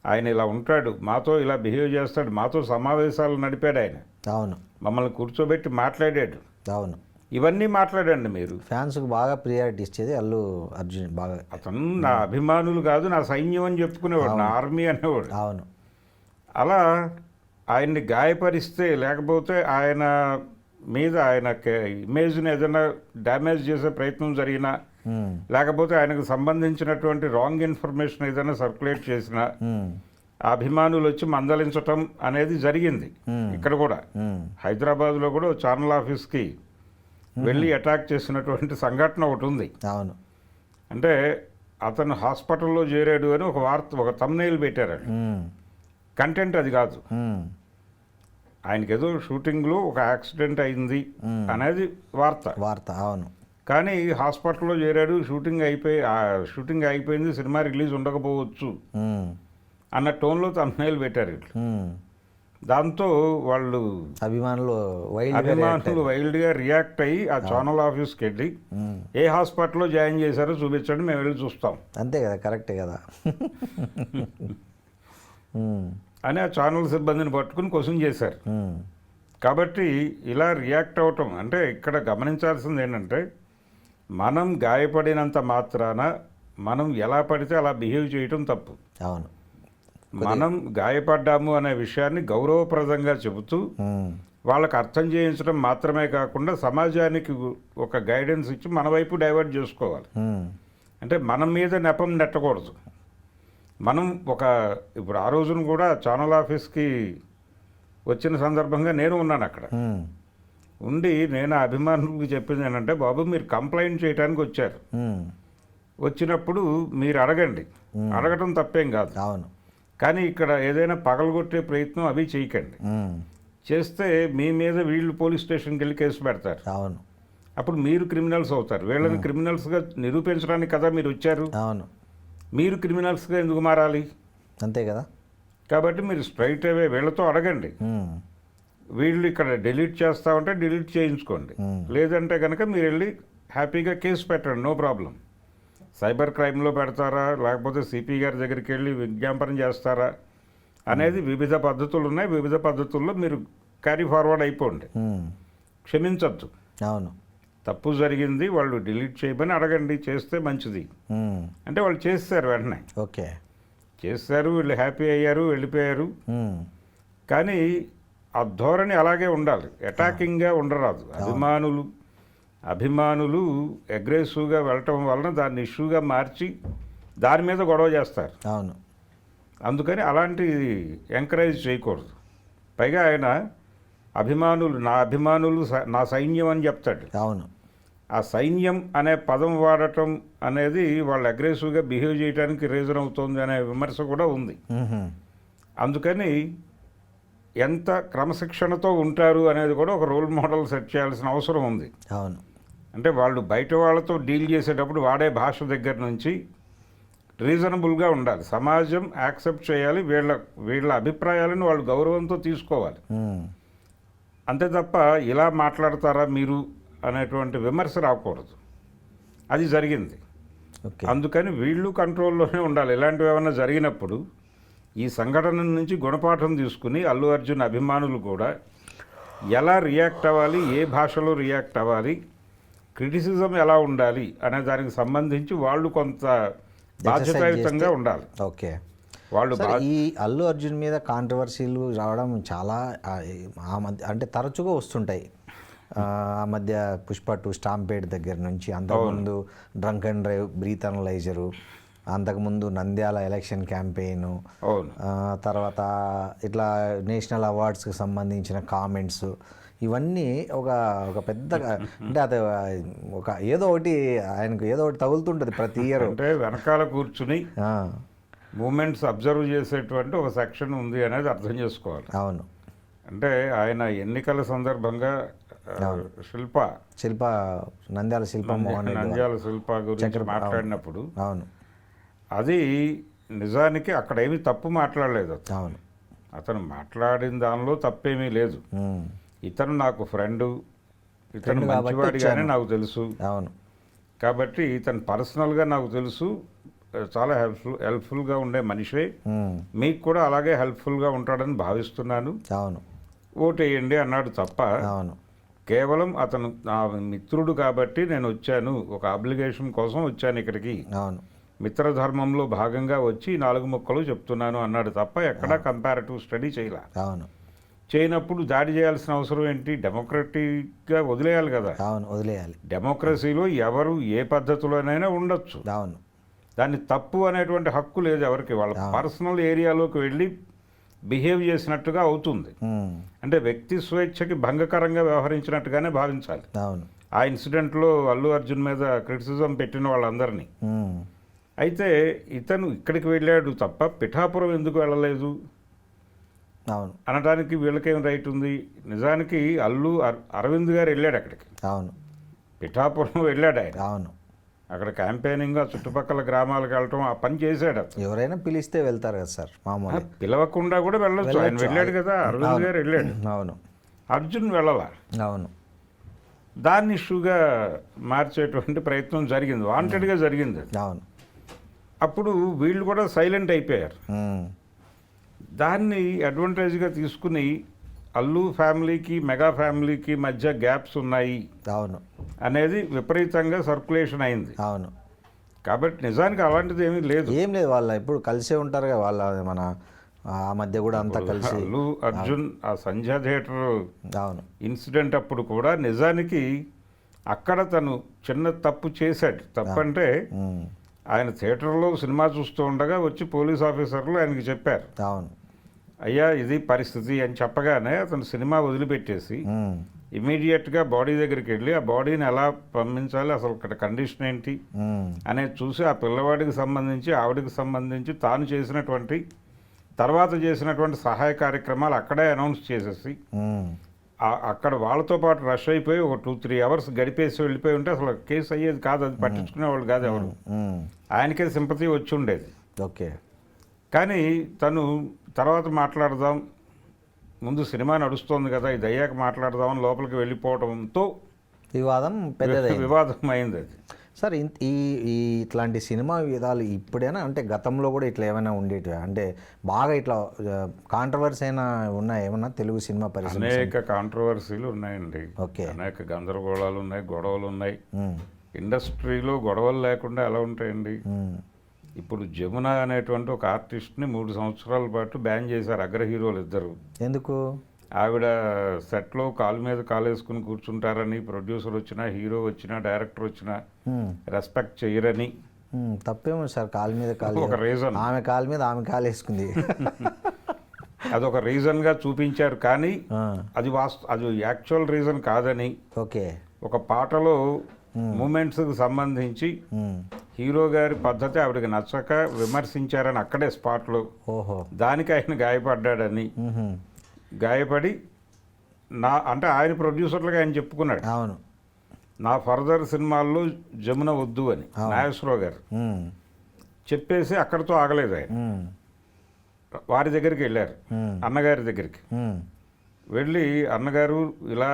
ఆయన ఇలా ఉంటాడు, మాతో ఇలా బిహేవ్ చేస్తాడు, మాతో సమావేశాలు నడిపాడు, ఆయన అవును. మమ్మల్ని కూర్చోబెట్టి మాట్లాడాడు, అవును. ఇవన్నీ మాట్లాడండి మీరు. ఫ్యాన్స్కి బాగా ప్రియారిటీ ఇచ్చేది అల్లు అర్జున్. బాగా అతను నా అభిమానులు కాదు, నా సైన్యం అని చెప్పుకునేవాడు, నా ఆర్మీ అనేవాడు. అవును. అలా ఆయన్ని గాయపరిస్తే, లేకపోతే ఆయన మీద ఆయన ఇమేజ్ని ఏదైనా డ్యామేజ్ చేసే ప్రయత్నం జరిగినా, ఉమ్. లేకపోతే ఆయనకు సంబంధించినటువంటి రాంగ్ ఇన్ఫర్మేషన్ ఏదైనా సర్క్యులేట్ చేసినా ఉమ్. ఆ అభిమానులు వచ్చి మందలించటం అనేది జరిగింది. ఇక్కడ కూడా ఉమ్. హైదరాబాద్లో కూడా ఛానల్ ఆఫీస్కి వెళ్ళి అటాక్ చేసినటువంటి సంఘటన ఒకటి ఉంది. అవును. అంటే అతను హాస్పిటల్లో చేరాడు అని ఒక వార్త, ఒక థంబ్నెయిల్ పెట్టారు. ఉమ్. కంటెంట్ అది కాదు. ఉమ్. ఆయనకి ఏదో షూటింగ్లో ఒక యాక్సిడెంట్ అయింది అనేది వార్త. అవును. కానీ హాస్పిటల్లో చేరాడు, షూటింగ్ అయిపోయింది, సినిమా రిలీజ్ ఉండకపోవచ్చు ఉమ్. అన్న టోన్లో థంబ్నెయిల్ పెట్టారు ఇట్లా. ఉమ్. దాంతో వాళ్ళు అభిమానులు వైల్డ్గా రియాక్ట్ అయ్యి ఆ ఛానల్ ఆఫీస్కి వెళ్ళి ఏ హాస్పిటల్లో జాయిన్ చేశారో చూపించండి, మేము వెళ్ళి చూస్తాం. అంతే కదా, కరెక్టే కదా. అని ఆ ఛానల్ సిబ్బందిని పట్టుకుని క్వశ్చన్ చేశారు. కాబట్టి ఇలా రియాక్ట్ అవటం అంటే ఇక్కడ గమనించాల్సింది ఏంటంటే, మనం గాయపడినంత మాత్రాన మనం ఎలా పడితే అలా బిహేవ్ చేయటం తప్పు. అవును. మనం గాయపడ్డాము అనే విషయాన్ని గౌరవప్రదంగా చెబుతూ వాళ్ళకి అర్థం చేయించడం మాత్రమే కాకుండా సమాజానికి ఒక గైడెన్స్ ఇచ్చి మన వైపు డైవర్ట్ చేసుకోవాలి. అంటే మన మీద నెపం నెట్టకూడదు. మనం ఇప్పుడు ఆ రోజున కూడా ఛానల్ ఆఫీస్కి వచ్చిన సందర్భంగా నేను ఉన్నాను అక్కడ. ఉండి నేను ఆ అభిమానులకు చెప్పింది ఏంటంటే, బాబు మీరు కంప్లైంట్ చేయడానికి వచ్చారు, వచ్చినప్పుడు మీరు అడగండి, అడగటం తప్పేం కాదు. అవును. కానీ ఇక్కడ ఏదైనా పగలగొట్టే ప్రయత్నం అవి చేయకండి. చేస్తే మీ మీద వీళ్ళు పోలీస్ స్టేషన్కి వెళ్ళి కేసు పెడతారు. అవును. అప్పుడు మీరు క్రిమినల్స్ అవుతారు. వీళ్ళని క్రిమినల్స్గా నిరూపించడానికి కదా మీరు వచ్చారు. అవును. మీరు క్రిమినల్స్గా ఎందుకు మారాలి? అంతే కదా. కాబట్టి మీరు స్ట్రైట్ అవే వీళ్ళతో అడగండి. వీళ్ళు ఇక్కడ డిలీట్ చేస్తామంటే డిలీట్ చేయించుకోండి, లేదంటే కనుక మీరు వెళ్ళి హ్యాపీగా కేసు పెట్టండి, నో ప్రాబ్లం. సైబర్ క్రైమ్లో పెడతారా, లేకపోతే సిపి గారి దగ్గరికి వెళ్ళి విజ్ఞాపన చేస్తారా అనేది వివిధ పద్ధతులు ఉన్నాయి. వివిధ పద్ధతుల్లో మీరు క్యారీ ఫార్వర్డ్ అయిపోండి, క్షమించద్దు. అవును. తప్పు జరిగింది, వాళ్ళు డిలీట్ చేయమని అడగండి, చేస్తే మంచిది. అంటే వాళ్ళు చేస్తారు వెంటనే. ఓకే. చేస్తారు, వీళ్ళు హ్యాపీ అయ్యారు, వెళ్ళిపోయారు. కానీ ఆ ధోరణి అలాగే ఉండాలి, అటాకింగ్గా ఉండరాదు. అభిమానులు అగ్రెసివ్గా వెళ్ళటం వలన దాన్ని ఇష్యూగా మార్చి దాని మీద గొడవ చేస్తారు. అవును. అందుకని అలాంటి ఎంకరేజ్ చేయకూడదు. పైగా ఆయన నా అభిమానులు నా సైన్యం అని చెప్తాడు. అవును. ఆ సైన్యం అనే పదం వాడటం అనేది వాళ్ళు అగ్రెసివ్గా బిహేవ్ చేయడానికి రీజన్ అవుతుంది అనే విమర్శ కూడా ఉంది. అందుకని ఎంత క్రమశిక్షణతో ఉంటారు అనేది కూడా ఒక రోల్ మోడల్ సెట్ చేయాల్సిన అవసరం ఉంది. అవును. అంటే వాళ్ళు బయట వాళ్ళతో డీల్ చేసేటప్పుడు వాడే భాష దగ్గర నుంచి రీజనబుల్గా ఉండాలి. సమాజం యాక్సెప్ట్ చేయాలి, వీళ్ళ అభిప్రాయాలను వాళ్ళు గౌరవంతో తీసుకోవాలి. అంతే తప్ప ఇలా మాట్లాడతారా మీరు అనేటువంటి విమర్శ రాకూడదు. అది జరిగింది. అందుకని వీళ్ళు కంట్రోల్లోనే ఉండాలి. ఇలాంటివి ఏమైనా జరిగినప్పుడు ఈ సంఘటన నుంచి గుణపాఠం తీసుకుని అల్లు అర్జున్ అభిమానులు కూడా ఎలా రియాక్ట్ అవ్వాలి, ఏ భాషలో రియాక్ట్ అవ్వాలి, క్రిటిసిజం ఎలా ఉండాలి అనే దానికి సంబంధించి వాళ్ళు కొంత బాధ్యతాయుతంగా ఉండాలి. ఓకే. వాళ్ళు ఈ అల్లు అర్జున్ మీద కాంట్రవర్సీలు రావడం చాలా అంటే తరచుగా వస్తుంటాయి. ఆ మధ్య పుష్ప 2 స్టాంపేడ్ దగ్గర నుంచి, అంతకుముందు డ్రంక్ అండ్ డ్రైవ్, బ్రీత్ అనలైజరు, అంతకుముందు నంద్యాల ఎలక్షన్ క్యాంపెయిన్, తర్వాత ఇట్లా నేషనల్ అవార్డ్స్కి సంబంధించిన కామెంట్స్, ఇవన్నీ ఒక పెద్ద అంటే అది ఏదో ఒకటి ఆయనకు ఏదో ఒకటి తగులుతుంటుంది ప్రతి ఇయర్. అంటే వెనకాల కూర్చుని మూమెంట్స్ అబ్జర్వ్ చేసేటువంటి ఒక సెక్షన్ ఉంది అనేది అర్థం చేసుకోవాలి. అవును. అంటే ఆయన ఎన్నికల సందర్భంగా నంద్యాల శిల్ప గురించి మాట్లాడినప్పుడు అవును, అది నిజానికి అక్కడ ఏమీ తప్పు మాట్లాడలేదు. అవును, అతను మాట్లాడిన దానిలో తప్పేమీ లేదు. ఇతను నాకు ఫ్రెండు, ఇతను మంచివాడిగానే నాకు తెలుసు. అవును. కాబట్టి ఇతను పర్సనల్గా నాకు తెలుసు, చాలా హెల్ప్ఫుల్గా ఉండే మనిషే, మీకు కూడా అలాగే హెల్ప్ఫుల్గా ఉంటాడని భావిస్తున్నాను, అవును, ఓటేయండి అన్నాడు తప్ప అవును, కేవలం అతను నా మిత్రుడు కాబట్టి నేను వచ్చాను, ఒక అబ్లిగేషన్ కోసం వచ్చాను ఇక్కడికి, అవును, మిత్రధర్మంలో భాగంగా వచ్చి 4 ముక్కలు చెప్తున్నాను అన్నాడు తప్ప ఎక్కడా కంపారిటివ్ స్టడీ చేయలే. అవును. చేయనప్పుడు దాడి చేయాల్సిన అవసరం ఏంటి? డెమోక్రటిక్గా వదిలేయాలి కదా. అవును, వదిలేయాలి. డెమోక్రసీలో ఎవరు ఏ పద్ధతిలోనైనా ఉండొచ్చు. అవును. దాన్ని తప్పు అనేటువంటి హక్కు లేదు ఎవరికి. వాళ్ళ పర్సనల్ ఏరియాలోకి వెళ్ళి బిహేవ్ చేసినట్టుగా అవుతుంది. అంటే వ్యక్తి స్వేచ్ఛకి భంగకరంగా వ్యవహరించినట్టుగానే భావించాలి. అవును. ఆ ఇన్సిడెంట్లో అల్లు అర్జున్ మీద క్రిటిసిజం పెట్టిన వాళ్ళందరినీ. అయితే ఇతను ఇక్కడికి వెళ్ళాడు తప్ప పిఠాపురం ఎందుకు వెళ్ళలేదు అవును అనడానికి వీళ్ళకేం రైట్ ఉంది? నిజానికి అరవింద్ గారు వెళ్ళాడు అక్కడికి. అవును. పిఠాపురం వెళ్ళాడు ఆయన. అవును. అక్కడ క్యాంపెయినింగ్, చుట్టుపక్కల గ్రామాలకు వెళ్ళటం, ఆ పని చేశాడు. ఎవరైనా పిలిస్తే వెళ్తారు కదా సార్, మామూలు. పిలవకుండా కూడా వెళ్ళొచ్చు. ఆయన వెళ్ళాడు కదా, అరవింద్ గారు వెళ్ళాడు. అవును. అర్జున్ వెళ్ళాల. అవును. దాన్ని ఇష్యూగా మార్చేటువంటి ప్రయత్నం జరిగింది, వాంటెడ్గా జరిగింది. అవును. అప్పుడు వీళ్ళు కూడా సైలెంట్ అయిపోయారు. దాన్ని అడ్వాంటేజ్గా తీసుకుని అల్లు ఫ్యామిలీకి మెగా ఫ్యామిలీకి మధ్య గ్యాప్స్ ఉన్నాయి, అవును, అనేది విపరీతంగా సర్క్యులేషన్ అయింది. అవును. కాబట్టి నిజానికి అలాంటిది ఏమీ లేదు. ఏం లేదు, వాళ్ళ ఇప్పుడు కలిసే ఉంటారు కదా, వాళ్ళ మన ఆ మధ్య కూడా అంతా కలిసి. అల్లు అర్జున్ ఆ సంధ్యా థియేటర్ అవును ఇన్సిడెంట్ అప్పుడు కూడా నిజానికి అక్కడ తను చిన్న తప్పు చేశాడు. తప్పంటే ఆయన థియేటర్లో సినిమా చూస్తూ ఉండగా వచ్చి పోలీస్ ఆఫీసర్లు ఆయనకి చెప్పారు, అవును. అయ్యా ఇది పరిస్థితి అని చెప్పగానే అతను సినిమా వదిలిపెట్టేసి ఉమ్, ఇమీడియట్గా బాడీ దగ్గరికి వెళ్ళి ఆ బాడీని ఎలా పంపించాలి, అసలు ఇక్కడ కండిషన్ ఏంటి ఉమ్, అనేది చూసి ఆ పిల్లవాడికి సంబంధించి ఆవిడకి సంబంధించి తాను చేసినటువంటి తర్వాత చేసినటువంటి సహాయ కార్యక్రమాలు అక్కడే అనౌన్స్ చేసేసి ఉమ్, అక్కడ వాళ్ళతో పాటు రష్ అయిపోయి ఒక 2-3 అవర్స్ గడిపేసి వెళ్ళిపోయి ఉంటే అసలు కేసు అయ్యేది కాదు, అది పట్టించుకునేవాళ్ళు కాదు ఎవరు. ఉమ్, ఆయనకే సింపతి వచ్చి ఉండేది. ఓకే. కానీ తను తర్వాత మాట్లాడదాం, ముందు సినిమా నడుస్తోంది కదా, ఇది అయ్యాక మాట్లాడదామని లోపలికి వెళ్ళిపోవడంతో వివాదం పెద్దదైంది. వివాదం అయింది అది. సార్ ఈ ఈ ఇట్లాంటి సినిమా విధాలు ఇప్పుడైనా అంటే గతంలో కూడా ఇట్లా ఏమైనా ఉండేటివి అంటే బాగా ఇట్లా కాంట్రవర్సీ అయినా ఉన్నాయి ఏమన్నా తెలుగు సినిమా పరిశ్రమ? అనేక కాంట్రవర్సీలు ఉన్నాయండి, ఓకే. అనేక గందరగోళాలు ఉన్నాయి, గొడవలు ఉన్నాయి. ఉమ్, ఇండస్ట్రీలో గొడవలు లేకుండా ఎలా ఉంటాయండి? ఉమ్, ఇప్పుడు జమున అనేటువంటి ఒక ఆర్టిస్ట్ని 3 సంవత్సరాల పాటు బ్యాన్ చేశారు అగ్ర హీరోలు ఇద్దరు. ఎందుకు? ఆవిడ సెట్లో కాలు మీద కాలు వేసుకుని కూర్చుంటారని, ప్రొడ్యూసర్ వచ్చినా హీరో వచ్చినా డైరెక్టర్ వచ్చినా ఉమ్, రెస్పెక్ట్ చేయరని. తప్పేమో సార్, కాలు మీద కాలు, ఒక రీజన్, ఆమె కాలు మీద ఆమె కాలు వేసుకుంది. అదొక రీజన్గా చూపించారు. కానీ ఆ, అది యాక్చువల్ రీజన్ కాదని ఓకే. ఒక పాటలో మూమెంట్స్కి సంబంధించి ఉమ్, హీరో గారి పద్ధతి ఆవిడకి నచ్చక విమర్శించారని అక్కడే స్పాట్లో. ఓహో. దానికి ఆయన గాయపడ్డాడని, ఉహుం, గాయపడి అంటే ఆయన ప్రొడ్యూసర్లుగా ఆయన చెప్పుకున్నాడు, అవును. నా ఫర్దర్ సినిమాల్లో జమున వద్దు అని నాగేశ్వరరావు గారు ఉమ్, చెప్పేసి అక్కడితో ఆగలేదు. ఆయన ఉమ్, వారి దగ్గరికి వెళ్ళారు, ఉమ్, అన్నగారి దగ్గరికి ఉమ్, వెళ్ళి అన్నగారు ఇలా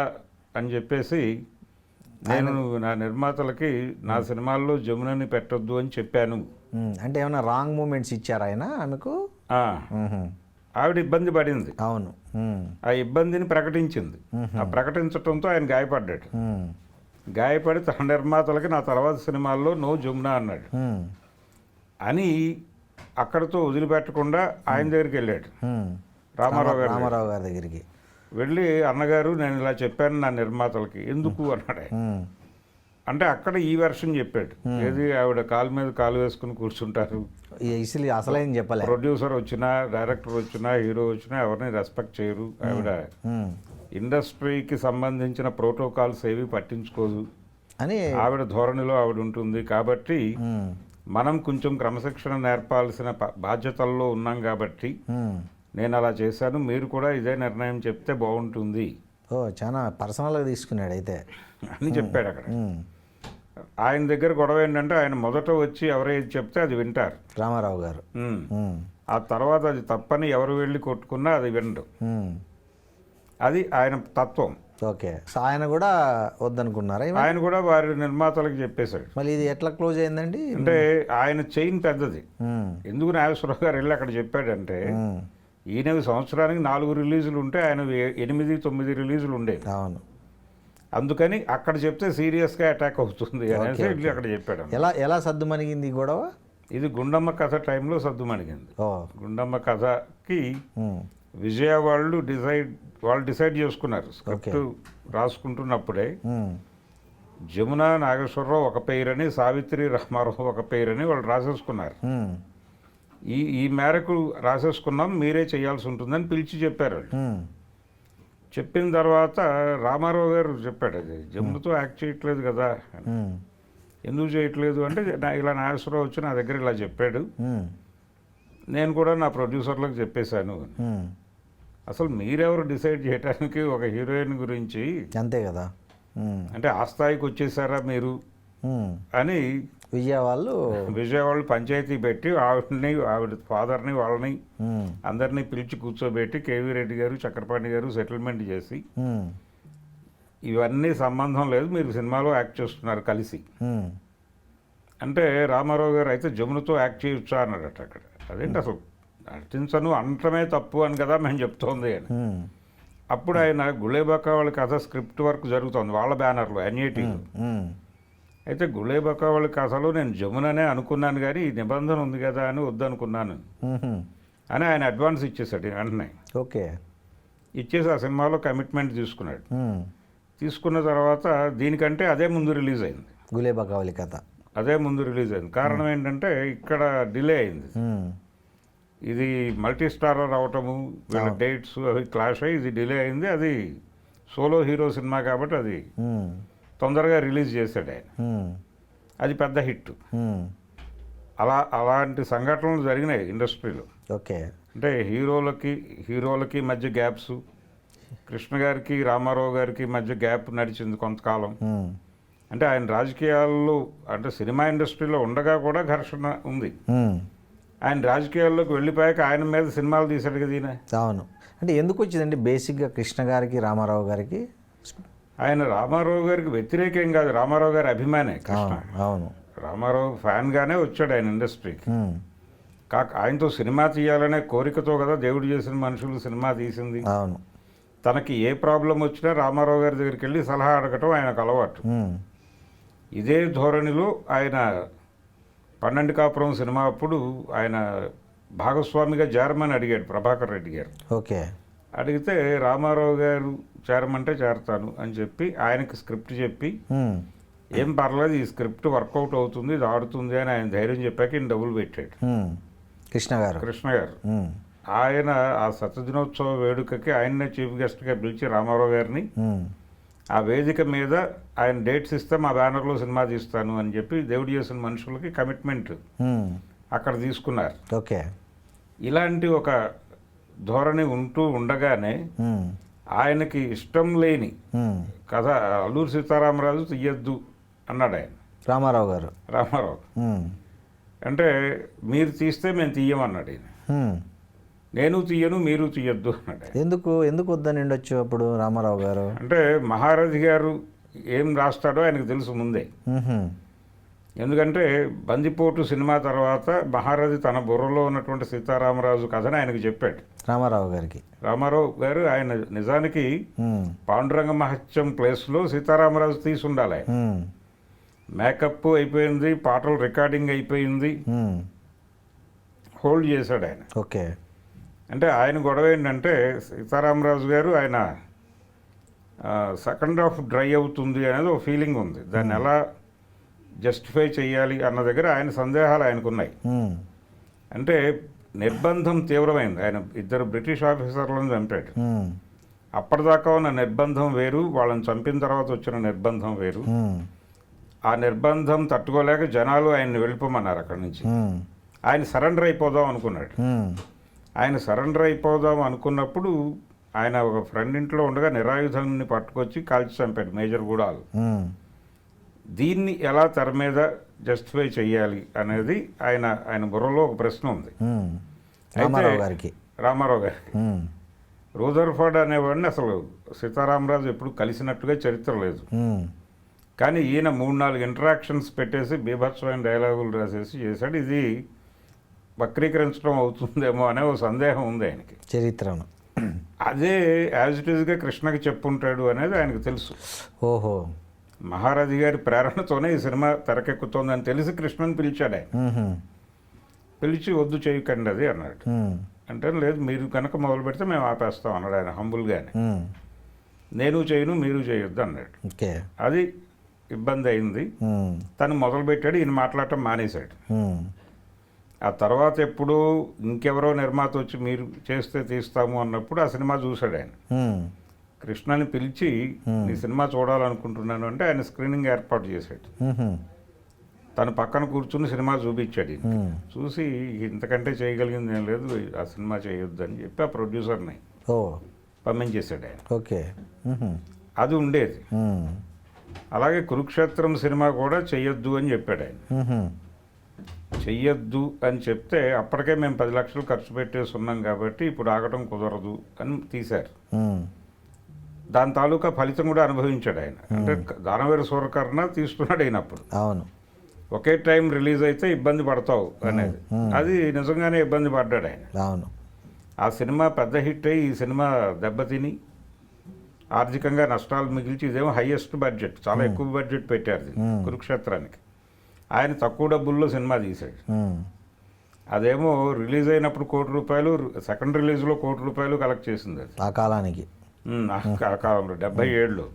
అని చెప్పేసి నేను నా నిర్మాతలకి నా సినిమాల్లో జమునని పెట్టొద్దు అని చెప్పాను. అంటే ఏమైనా రాంగ్ మూమెంట్స్ ఇచ్చారా ఆయన ఆమెకు? ఆ, ఉహుం, ఆవిడ ఇబ్బంది పడింది, అవును. ఉమ్, ఆ ఇబ్బందిని ప్రకటించింది. ఆ ప్రకటించడంతో ఆయన గాయపడ్డాడు. ఉమ్, గాయపడి తన నిర్మాతలకి నా తర్వాత సినిమాల్లో నో జమున అన్నాడు. ఉమ్, అని అక్కడితో వదిలిపెట్టకుండా ఆయన దగ్గరికి వెళ్ళాడు, ఉమ్, రామారావు గారు. రామారావు గారి దగ్గరికి వెళ్ళి అన్నగారు నేను ఇలా చెప్పాను నా నిర్మాతలకి, ఎందుకు అన్నాడు ఆయన. ఉమ్, అంటే అక్కడ ఈ వెర్షన్ చెప్పాడు, ఏది ఆవిడ కాలు మీద కాలు వేసుకుని కూర్చుంటారు, ఇసలు అసలైన చెప్పలే. ప్రొడ్యూసర్ వచ్చినా డైరెక్టర్ వచ్చినా హీరో వచ్చినా ఎవరిని రెస్పెక్ట్ చేయరు, ఆవిడ ఉమ్, ఇండస్ట్రీకి సంబంధించిన ప్రోటోకాల్స్ ఏవి పట్టించుకోదు అని. ఆవిడ ధోరణిలో ఆవిడ ఉంటుంది. కాబట్టి ఉమ్, మనం కొంచెం క్రమశిక్షణ నేర్పాల్సిన బాధ్యతల్లో ఉన్నాం కాబట్టి ఉమ్, నేను అలా చేశాను, మీరు కూడా ఇదే నిర్ణయం చెప్తే బాగుంటుంది ఓ చాలా పర్సనల్గా తీసుకున్నాడు అయితే. అని చెప్పాడు అక్కడ. ఉమ్, ఆయన దగ్గర గొడవ ఏంటంటే ఆయన మొదట వచ్చి ఎవరైతే చెప్తే అది వింటారు, రామారావు గారు. ఉమ్. ఉమ్, ఆ తర్వాత అది తప్పని ఎవరు వెళ్ళి కొట్టుకున్నా అది వినడు, ఉమ్, అది ఆయన తత్వం. ఓకే. సో ఆయన కూడా వద్దనుకున్నారా? ఆయన కూడా వారి నిర్మాతలకు చెప్పేశాడు. మళ్ళీ ఇది ఎట్లా క్లోజ్ అయిందండి? అంటే ఆయన చైన్ పెద్దది. ఉమ్, ఎందుకు నాగేశ్వరరావు గారు వెళ్ళి అక్కడ చెప్పాడంటే ఉమ్, ఈయనవి సంవత్సరానికి 4 రిలీజులు ఉంటే ఆయన 8-9 రిలీజులు ఉండేవి. అవును. అందుకని అక్కడ చెప్తే సీరియస్గా అటాక్ అవుతుంది అనేసి వెళ్ళి అక్కడ చెప్పాడు. ఎలా సద్దుమణిగింది ఈ గొడవ? ఇది గుండమ్మ కథ టైంలో సద్దుమణిగింది. ఓ. గుండమ్మ కథకి ఉమ్, విజయ వాళ్ళు డిసైడ్ చేసుకున్నారు. స్క్రిప్ట్ రాసుకుంటున్నప్పుడే ఉమ్, జమున నాగేశ్వరరావు ఒక పేరని, సావిత్రి రామారావు ఒక పేరని వాళ్ళు రాసేసుకున్నారు. ఉమ్, ఈ మేరకు రాసేసుకున్నాం, మీరే చేయాల్సి ఉంటుందని పిలిచి చెప్పారు వాళ్ళు. ఉమ్, చెప్పిన తర్వాత రామారావు గారు చెప్పాడు, అది జమునతో యాక్ట్ చేయట్లేదు కదా, ఉమ్, ఎందుకు చేయట్లేదు అంటే ఇలా నాగేశ్వరరావు వచ్చి నా దగ్గర ఇలా చెప్పాడు, ఉమ్, నేను కూడా నా ప్రొడ్యూసర్లకు చెప్పేశాను. ఉమ్, అసలు మీరెవరు డిసైడ్ చేయడానికి ఒక హీరోయిన్ గురించి, అంతే కదా. ఉమ్, అంటే ఆ స్థాయికి వచ్చేసారా మీరు ఉమ్, అని విజయ వాళ్ళు. విజయవాళ్ళు పంచాయతీ పెట్టి ఆవిడ ఫాదర్ని వాళ్ళని ఉమ్, అందరినీ పిలిచి కూర్చోబెట్టి కేవీ రెడ్డి గారు చక్రపాణి గారు సెటిల్మెంట్ చేసి, ఉమ్, ఇవన్నీ సంబంధం లేదు, మీరు సినిమాలో యాక్ట్ చేస్తున్నారు కలిసి ఉమ్, అంటే రామారావు గారు అయితే జమునతో యాక్ట్ చేయొచ్చా అన్నాడట అక్కడ. అదేంటి అసలు నటించను అనటమే తప్పు అని కదా మేము చెప్తోంది అని. ఉమ్, అప్పుడు ఆయన గులేబక్క వాళ్ళ కథ స్క్రిప్ట్ వర్క్ జరుగుతోంది వాళ్ళ బ్యానర్లో ఎన్ఏటీలో. ఉమ్, అయితే గులేబక్క వాళ్ళ కథలో నేను జముననే అనుకున్నాను కానీ ఈ నిబంధన ఉంది కదా అని వద్దనుకున్నాను ఉహుం, అని ఆయన అడ్వాన్స్ ఇచ్చేసాడు వెంటనే. ఓకే. ఇచ్చేసి ఆ సినిమాలో కమిట్మెంట్ తీసుకున్నాడు. ఉమ్, తీసుకున్న తర్వాత దీనికంటే అదే ముందు రిలీజ్ అయింది. గులేబకావళి కథ. అదే ముందు రిలీజ్ అయింది. కారణం ఏంటంటే ఇక్కడ డిలే అయింది. ఇది మల్టీ స్టారర్ అవటము, వీళ్ళ డేట్స్ అవి క్లాష్ అయ్యి ఇది డిలే అయింది. అది సోలో హీరో సినిమా కాబట్టి అది తొందరగా రిలీజ్ చేశాడు ఆయన. అది పెద్ద హిట్. అలాంటి సంఘటనలు జరిగినాయి ఇండస్ట్రీలో. ఓకే. అంటే హీరోలకి మధ్య గ్యాప్స్, కృష్ణ గారికి రామారావు గారికి మధ్య గ్యాప్ నడిచింది కొంతకాలం. అంటే ఆయన రాజకీయాల్లో, అంటే సినిమా ఇండస్ట్రీలో ఉండగా కూడా ఘర్షణ ఉంది. ఆయన రాజకీయాల్లోకి వెళ్ళిపోయాక ఆయన మీద సినిమాలు తీశాడు కదా ఈయన. అవును. అంటే ఎందుకు వచ్చిందండి బేసిక్గా కృష్ణ గారికి రామారావు గారికి? ఆయన రామారావు గారికి వ్యతిరేకం కాదు, రామారావు గారి అభిమానే కృష్ణ. అవును. రామారావు ఫ్యాన్గానే వచ్చాడు ఆయన ఇండస్ట్రీకి. ఆయనతో సినిమా తీయాలనే కోరికతో కదా దేవుడు చేసిన మనుషులు సినిమా తీసింది. అవును. తనకి ఏ ప్రాబ్లం వచ్చినా రామారావు గారి దగ్గరికి వెళ్ళి సలహా అడగటం ఆయనకు అలవాటు. ఇదే ధోరణిలో ఆయన 12 కాపురం సినిమా అప్పుడు ఆయన భాగస్వామిగా చేరమని అడిగాడు ప్రభాకర్ రెడ్డి గారు. ఓకే. అడిగితే రామారావు గారు చేరమంటే చేరతాను అని చెప్పి ఆయనకి స్క్రిప్ట్ చెప్పి, ఏం పర్లేదు ఈ స్క్రిప్ట్ వర్కౌట్ అవుతుంది, ఇది ఆడుతుంది అని ఆయన ధైర్యం చెప్పాక ఈయన డబ్బులు పెట్టాడు కృష్ణ గారు. ఆయన ఆ శతదినోత్సవ వేడుకకి ఆయన్నే చీఫ్ గెస్ట్గా పిలిచి రామారావు గారిని ఆ వేదిక మీద ఆయన డేట్స్ ఇస్తే మా బ్యానర్లో సినిమా తీస్తాను అని చెప్పి దేవుడు చేసిన మనుషులకి కమిట్మెంట్ అక్కడ తీసుకున్నారు. ఓకే. ఇలాంటి ఒక ధోరణి ఉంటూ ఉండగానే ఆయనకి ఇష్టం లేని కథ అల్లూరి సీతారామరాజు తీయద్దు అన్నాడు ఆయన. రామారావు అంటే మీరు తీస్తే మేము తీయమన్నాడు ఆయన. నేను తీయను, మీరు తీయద్దు అన్నాడు. ఎందుకు వద్దని ఉండొచ్చు అప్పుడు రామారావు గారు? అంటే మహారథి గారు ఏం రాస్తాడో ఆయనకు తెలుసు ముందే. ఎందుకంటే బందిపోటు సినిమా తర్వాత మహారథి తన బుర్రలో ఉన్నటువంటి సీతారామరాజు కథని ఆయనకు చెప్పాడు రామారావు గారు. ఆయన నిజానికి పాండురంగ మహత్యం ప్లేస్లో సీతారామరాజు తీసి ఉండాలి. ఆయన మేకప్ అయిపోయింది, పాటలు రికార్డింగ్ అయిపోయింది, హోల్డ్ చేశాడు ఆయన. ఓకే. అంటే ఆయన గొడవ ఏంటంటే సీతారామరాజు గారు ఆయన సెకండ్ హాఫ్ డ్రై అవుతుంది అనేది ఒక ఫీలింగ్ ఉంది. దాన్ని ఎలా జస్టిఫై చేయాలి అన్న దగ్గర ఆయన సందేహాలు ఆయనకున్నాయి. అంటే నిర్బంధం తీవ్రమైంది. ఆయన 2 బ్రిటిష్ ఆఫీసర్లను చంపాడు. అప్పటిదాకా ఉన్న నిర్బంధం వేరు, వాళ్ళని చంపిన తర్వాత వచ్చిన నిర్బంధం వేరు. ఆ నిర్బంధం తట్టుకోలేక జనాలు ఆయన్ని వెళ్ళిపోమన్నారు అక్కడి నుంచి. ఆయన సరెండర్ అయిపోదాం అనుకున్నాడు. ఆయన సరెండర్ అయిపోదాం అనుకున్నప్పుడు ఆయన ఒక ఫ్రెండ్ ఇంట్లో ఉండగా నిరాయుధాన్ని పట్టుకొచ్చి కాల్చి చంపాడు మేజర్ గూడాలు. దీన్ని ఎలా తెర మీద జస్టిఫై చేయాలి అనేది ఆయన బుర్రలో ఒక ప్రశ్న ఉంది. రామారావు గారికి రూదర్ఫర్డ్ అనేవాడిని అసలు సీతారామరాజు ఎప్పుడు కలిసినట్టుగా చరిత్ర లేదు. కానీ ఈయన 3-4 ఇంటరాక్షన్స్ పెట్టేసి బీభత్సమైన డైలాగులు రాసేసి చేశాడు. ఇది వక్రీకరించడం అవుతుందేమో అనే ఒక సందేహం ఉంది ఆయనకి. చరిత్రను అదే యాజ్ ఇట్ ఈస్గా కృష్ణకి చెప్పుంటాడు అనేది ఆయనకు తెలుసు. ఓహో. మహారథి గారి ప్రేరణతోనే ఈ సినిమా తెరకెక్కుతోందని తెలిసి కృష్ణని పిలిచాడు ఆయన. పిలిచి వద్దు చేయకండి అది అన్నాడు. అంటే లేదు, మీరు కనుక మొదలు పెడితే మేము ఆపేస్తాం అన్నాడు ఆయన హంబుల్గానే. నేను చేయను, మీరు చేయొద్దు అన్నాడు. అది ఇబ్బంది అయింది. తను మొదలుపెట్టాడు, ఈయన మాట్లాడటం మానేశాడు. ఆ తర్వాత ఎప్పుడు ఇంకెవరో నిర్మాత వచ్చి మీరు చేస్తే తీస్తాము అన్నప్పుడు ఆ సినిమా చూశాడు ఆయన. కృష్ణని పిలిచి నీ సినిమా చూడాలనుకుంటున్నాను అంటే ఆయన స్క్రీనింగ్ ఏర్పాటు చేశాడు. తను పక్కన కూర్చుని సినిమా చూపించాడు. చూసి ఇంతకంటే చేయగలిగింది ఏం లేదు, ఆ సినిమా చేయొద్దు అని చెప్పి ఆ ప్రొడ్యూసర్ని పంపించేశాడు ఆయన. ఓకే. అది ఉండేది. అలాగే కురుక్షేత్రం సినిమా కూడా చెయ్యొద్దు అని చెప్పాడు ఆయన. చెయ్యొద్దు అని చెప్తే అప్పటికే మేము 10 లక్షలు ఖర్చు పెట్టేసి ఉన్నాం కాబట్టి ఇప్పుడు ఆగటం కుదరదు అని తీశారు. దాని తాలూకా ఫలితం కూడా అనుభవించాడు ఆయన. అంటే దానవేరు సూరకర్ణ తీస్తున్నాడు అయినప్పుడు. అవును. ఒకే టైం రిలీజ్ అయితే ఇబ్బంది పడతావు అనేది, అది నిజంగానే ఇబ్బంది పడ్డాడు ఆయన. అవును. ఆ సినిమా పెద్ద హిట్ అయ్యి ఈ సినిమా దెబ్బతిని ఆర్థికంగా నష్టాలు మిగిల్చి, ఇదేమో హైయెస్ట్ బడ్జెట్, చాలా ఎక్కువ బడ్జెట్ పెట్టారు కురుక్షేత్రానికి. ఆయన తక్కువ డబ్బుల్లో సినిమా తీశాడు. అదేమో రిలీజ్ అయినప్పుడు ₹1 కోటి, సెకండ్ రిలీజ్లో ₹1 కోటి కలెక్ట్ చేసింది అది ఆ కాలానికి. ఆ కాలంలో 77లో.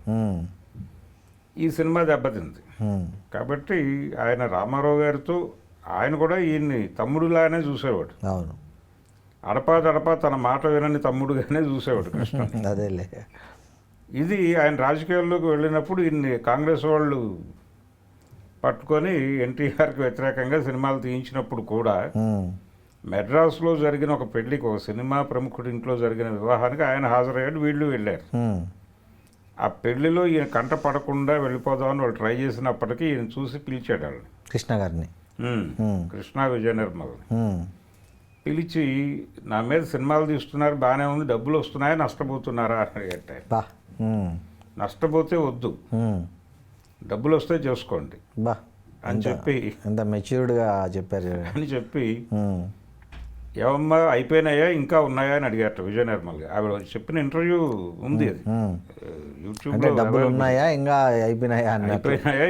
ఈ సినిమా దెబ్బతింది. కాబట్టి ఆయన రామారావు గారితో ఆయన కూడా ఈయన్ని తమ్ముడులానే చూసేవాడు. అవును. అడపా తన మాట వినని తమ్ముడుగానే చూసేవాడు కృష్ణ. అదేలే. ఇది ఆయన రాజకీయాల్లోకి వెళ్ళినప్పుడు ఇన్ని కాంగ్రెస్ వాళ్ళు పట్టుకొని ఎన్టీఆర్కి వ్యతిరేకంగా సినిమాలు తీయించినప్పుడు కూడా మెడ్రాస్లో జరిగిన ఒక పెళ్లికి, ఒక సినిమా ప్రముఖుడి ఇంట్లో జరిగిన వివాహానికి ఆయన హాజరయ్యాడు, వీళ్ళు వెళ్ళారు. ఆ పెళ్లిలో ఈయన కంట పడకుండా వెళ్ళిపోదామని వాళ్ళు ట్రై చేసినప్పటికీ ఈయన చూసి పిలిచాడు వాళ్ళని, కృష్ణ గారిని. కృష్ణ విజయ నిర్మల్ని పిలిచి, నా మీద సినిమాలు తీస్తున్నారు, బాగానే ఉంది, డబ్బులు వస్తున్నాయా, నష్టపోతున్నారా అని అడిగారు. బా. నష్టపోతే వద్దు, డబ్బులు వస్తే చేసుకోండి బా అని చెప్పి, ఎంత మెచ్యూర్డ్గా చెప్పారు అని చెప్పి, ఏమమ్మా అయిపోయినాయా ఇంకా ఉన్నాయా అని అడిగారట విజయ నిర్మల్ గారు. ఆవిడ చెప్పిన ఇంటర్వ్యూ ఉంది, అది యూట్యూబ్లో. డబ్బులు ఉన్నాయా ఇంకా అయిపోయినాయా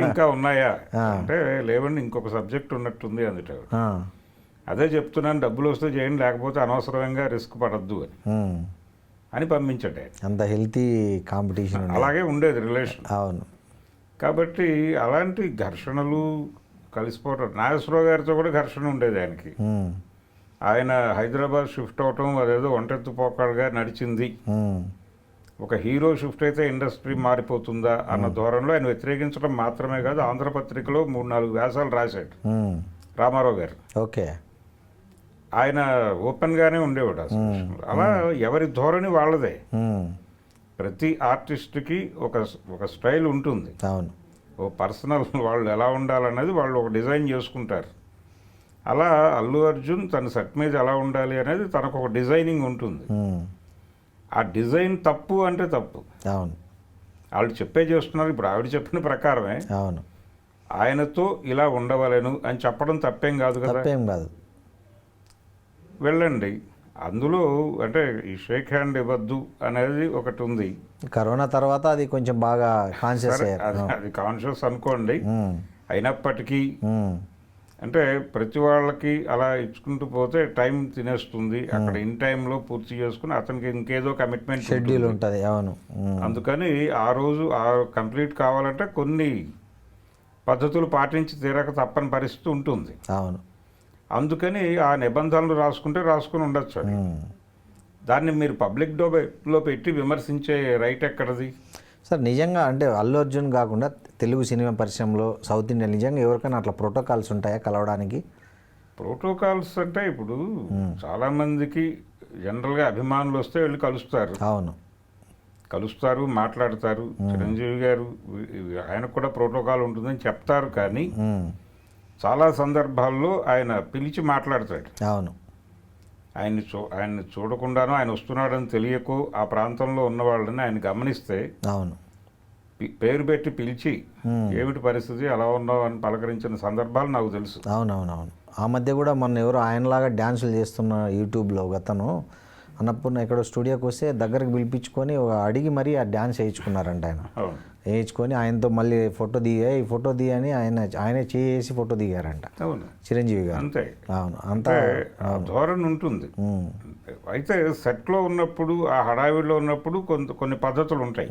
ఇంకా ఉన్నాయా అంటే, లేవండి ఇంకొక సబ్జెక్ట్ ఉన్నట్టుంది అందుట. అదే చెప్తున్నాను, డబ్బులు వస్తే చేయండి, లేకపోతే అనవసరంగా రిస్క్ పడద్దు అని పంపించండి. అంత హెల్తీ కాంపిటీషన్ అలాగే ఉండేది రిలేషన్. అవును. కాబట్టి అలాంటి ఘర్షణలు కలిసిపోవటం, నాగేశ్వరరావు గారితో కూడా ఘర్షణ ఉండేది ఆయనకి. ఆయన హైదరాబాద్ షిఫ్ట్ అవటం అదేదో ఒంటెత్తు పోకాడుగా నడిచింది. ఒక హీరో షిఫ్ట్ అయితే ఇండస్ట్రీ మారిపోతుందా అన్న ధోరణిలో ఆయన వ్యతిరేకించడం మాత్రమే కాదు, ఆంధ్రపత్రికలో 3-4 వ్యాసాలు రాశాడు రామారావు గారు. ఓకే. ఆయన ఓపెన్గానే ఉండేవాడు అసలు. అలా ఎవరి ధోరణి వాళ్ళదే. ప్రతి ఆర్టిస్ట్కి ఒక స్టైల్ ఉంటుంది. అవును. ఓ పర్సనల్ వాళ్ళు ఎలా ఉండాలన్నది వాళ్ళు ఒక డిజైన్ చేసుకుంటారు. అలా అల్లు అర్జున్ తన సెట్ మీద ఎలా ఉండాలి అనేది తనకు ఒక డిజైనింగ్ ఉంటుంది. ఆ డిజైన్ తప్పు అంటే తప్పు. అవును. వాళ్ళు చెప్పే చేస్తున్నారు. ఇప్పుడు ఆవిడ చెప్పిన ప్రకారమే అవును, ఆయనతో ఇలా ఉండవలేను అని చెప్పడం తప్పేం కాదు కదా. తప్పేం కాదు. వెళ్ళండి. అందులో అంటే ఈ షేక్ హ్యాండ్ ఇవ్వద్దు అనేది ఒకటి ఉంది. కరోనా తర్వాత అది కొంచెం బాగా కాన్షియస్ అయ్యారు. అది కాన్షియస్ అనుకోండి. అయినప్పటికీ అంటే ప్రతి వాళ్ళకి అలా ఇచ్చుకుంటూ పోతే టైం తినేస్తుంది. అక్కడ ఇన్ టైంలో పూర్తి చేసుకుని అతనికి ఇంకేదో కమిట్మెంట్ షెడ్యూల్ ఉంటుంది. అవును. అందుకని ఆ రోజు కంప్లీట్ కావాలంటే కొన్ని పద్ధతులు పాటించి తీరక తప్పని పరిస్థితి ఉంటుంది. అవును. అందుకని ఆ నిబంధనలు రాసుకుని ఉండొచ్చు. దాన్ని మీరు పబ్లిక్ డొమైన్లో పెట్టి విమర్శించే రైట్ ఎక్కడది సార్? నిజంగా అంటే అల్లు అర్జున్ కాకుండా తెలుగు సినిమా పరిశ్రమలో సౌత్ ఇండియా నిజంగా ఎవరికైనా అట్లా ప్రోటోకాల్స్ ఉంటాయా కలవడానికి? ప్రోటోకాల్స్ అంటే ఇప్పుడు చాలామందికి జనరల్గా అభిమానులు వస్తే వెళ్ళి కలుస్తారు. అవును, కలుస్తారు, మాట్లాడతారు. చిరంజీవి గారు ఆయనకు కూడా ప్రోటోకాల్ ఉంటుందని చెప్తారు, కానీ చాలా సందర్భాల్లో ఆయన పిలిచి మాట్లాడతాడు. అవును. ఆయన్ని చూడకుండానో ఆయన వస్తున్నాడని తెలియకో ఆ ప్రాంతంలో ఉన్న వాళ్ళని ఆయన గమనిస్తే అవును పేరు పెట్టి పిలిచి ఏమిటి పరిస్థితి, అలా ఉన్నావు అని పలకరించిన సందర్భాలు నాకు తెలుసు. అవునవునవును. ఆ మధ్య కూడా మొన్న ఎవరు ఆయనలాగా డ్యాన్సులు చేస్తున్న యూట్యూబ్లో గతను అన్నపూర్ణ ఎక్కడో స్టూడియోకి వస్తే దగ్గరకు పిలిపించుకొని అడిగి మరీ ఆ డ్యాన్స్ వేయించుకున్నారంట. ఆయన వేయించుకొని ఆయనతో మళ్ళీ ఫోటో ఈ ఫోటో అని ఆయనే చేసి ఫోటో దిగారంట. అవును, చిరంజీవి గారు. అంతే. అవును, అంతా ధోరణి ఉంటుంది. అయితే సెట్లో ఉన్నప్పుడు ఆ హడావిడిలో ఉన్నప్పుడు కొన్ని పద్ధతులు ఉంటాయి.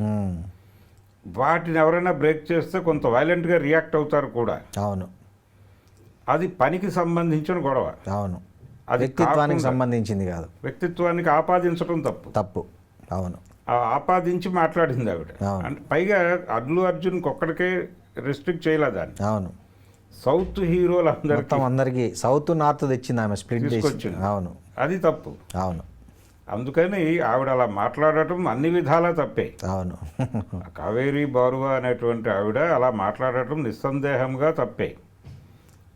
వాటిని ఎవరైనా బ్రేక్ చేస్తే కొంత వైలెంట్గా రియాక్ట్ అవుతారు కూడా. అవును. అది పనికి సంబంధించిన గొడవ. అవును, అది వ్యక్తిత్వానికి సంబంధించింది కాదు. వ్యక్తిత్వానికి ఆపాదించడం తప్పు. అవును. ఆపాదించి మాట్లాడింది ఆవిడ. అంటే పైగా అల్లు అర్జున్కి ఒక్కడికే రెస్ట్రిక్ట్ చేయలేదు దాన్ని. అవును, సౌత్ హీరోలు అందరికీ సౌత్ నార్త్ తెచ్చింది ఆమె, స్ప్లిట్ తీసుకొచ్చింది. అవును, అది తప్పు. అవును. అందుకని ఆవిడ అలా మాట్లాడటం అన్ని విధాలా తప్పే. అవును. కావేరీ బారువా అనేటువంటి ఆవిడ అలా మాట్లాడటం నిస్సందేహంగా తప్పే.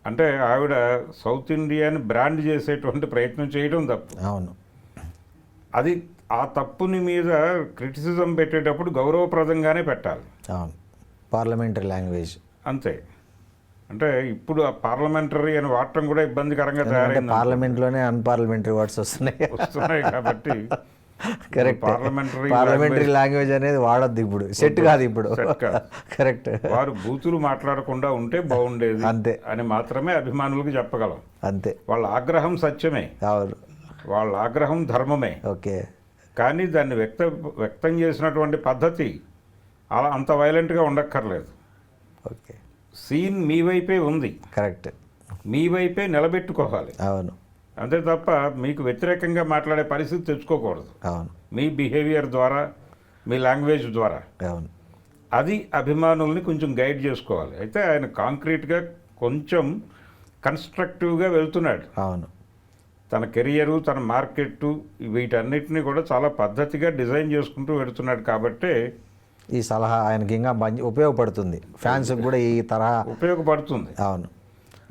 అంటే ఆవిడ సౌత్ ఇండియాని బ్రాండ్ చేసేటువంటి ప్రయత్నం చేయడం తప్పు. అవును. అది ఆ తప్పుని మీద క్రిటిసిజం పెట్టేటప్పుడు గౌరవప్రదంగానే పెట్టాలి. అవును, పార్లమెంటరీ లాంగ్వేజ్. అంతే. అంటే ఇప్పుడు ఆ పార్లమెంటరీ అని వాడటం కూడా ఇబ్బందికరంగా తయారైంది. పార్లమెంట్లోనే అన్పార్లమెంటరీ వర్డ్స్ వస్తున్నాయి కాబట్టి కరెక్ట్. పార్లమెంటరీ లాంగ్వేజ్ అనేది వాడద్దు ఇప్పుడు, సెట్ కాదు ఇప్పుడు. కరెక్ట్. వారు బూతులు మాట్లాడకుండా ఉంటే బాగుండేది అంతే అని మాత్రమే అభిమానులకు చెప్పగలం. అంతే. వాళ్ళ ఆగ్రహం సత్యమే. అవును, వాళ్ళ ఆగ్రహం ధర్మమే. ఓకే. కానీ దాన్ని వ్యక్తం చేసినటువంటి పద్ధతి అలా అంత వైలెంట్గా ఉండక్కర్లేదు. ఓకే, సీన్ మీ వైపే ఉంది, కరెక్ట్, మీ వైపే నిలబెట్టుకోవాలి. అవును అంతే తప్ప మీకు వ్యతిరేకంగా మాట్లాడే పరిస్థితి తెచ్చుకోకూడదు. అవును మీ బిహేవియర్ ద్వారా, మీ లాంగ్వేజ్ ద్వారా అవును అది అభిమానుల్ని కొంచెం గైడ్ చేసుకోవాలి. అయితే ఆయన కాంక్రీట్గా కొంచెం కన్స్ట్రక్టివ్గా వెళ్తున్నాడు. అవును తన కెరియరు, తన మార్కెట్టు, వీటన్నిటిని కూడా చాలా పద్ధతిగా డిజైన్ చేసుకుంటూ వెళుతున్నాడు. కాబట్టే ఈ సలహా ఆయనకి ఇంకా మంచి ఉపయోగపడుతుంది, ఫ్యాన్స్కి కూడా ఈ తరహా ఉపయోగపడుతుంది. అవును.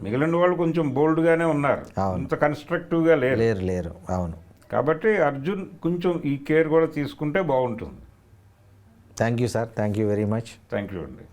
మిగిలిన వాళ్ళు కొంచెం బోల్డ్గానే ఉన్నారు, ఇంత కన్స్ట్రక్టివ్గా లేరు. లేరు అవును. కాబట్టి అర్జున్ కొంచెం ఈ కేర్ కూడా తీసుకుంటే బాగుంటుంది. Thank you sir, thank you very much. Thank you అండి.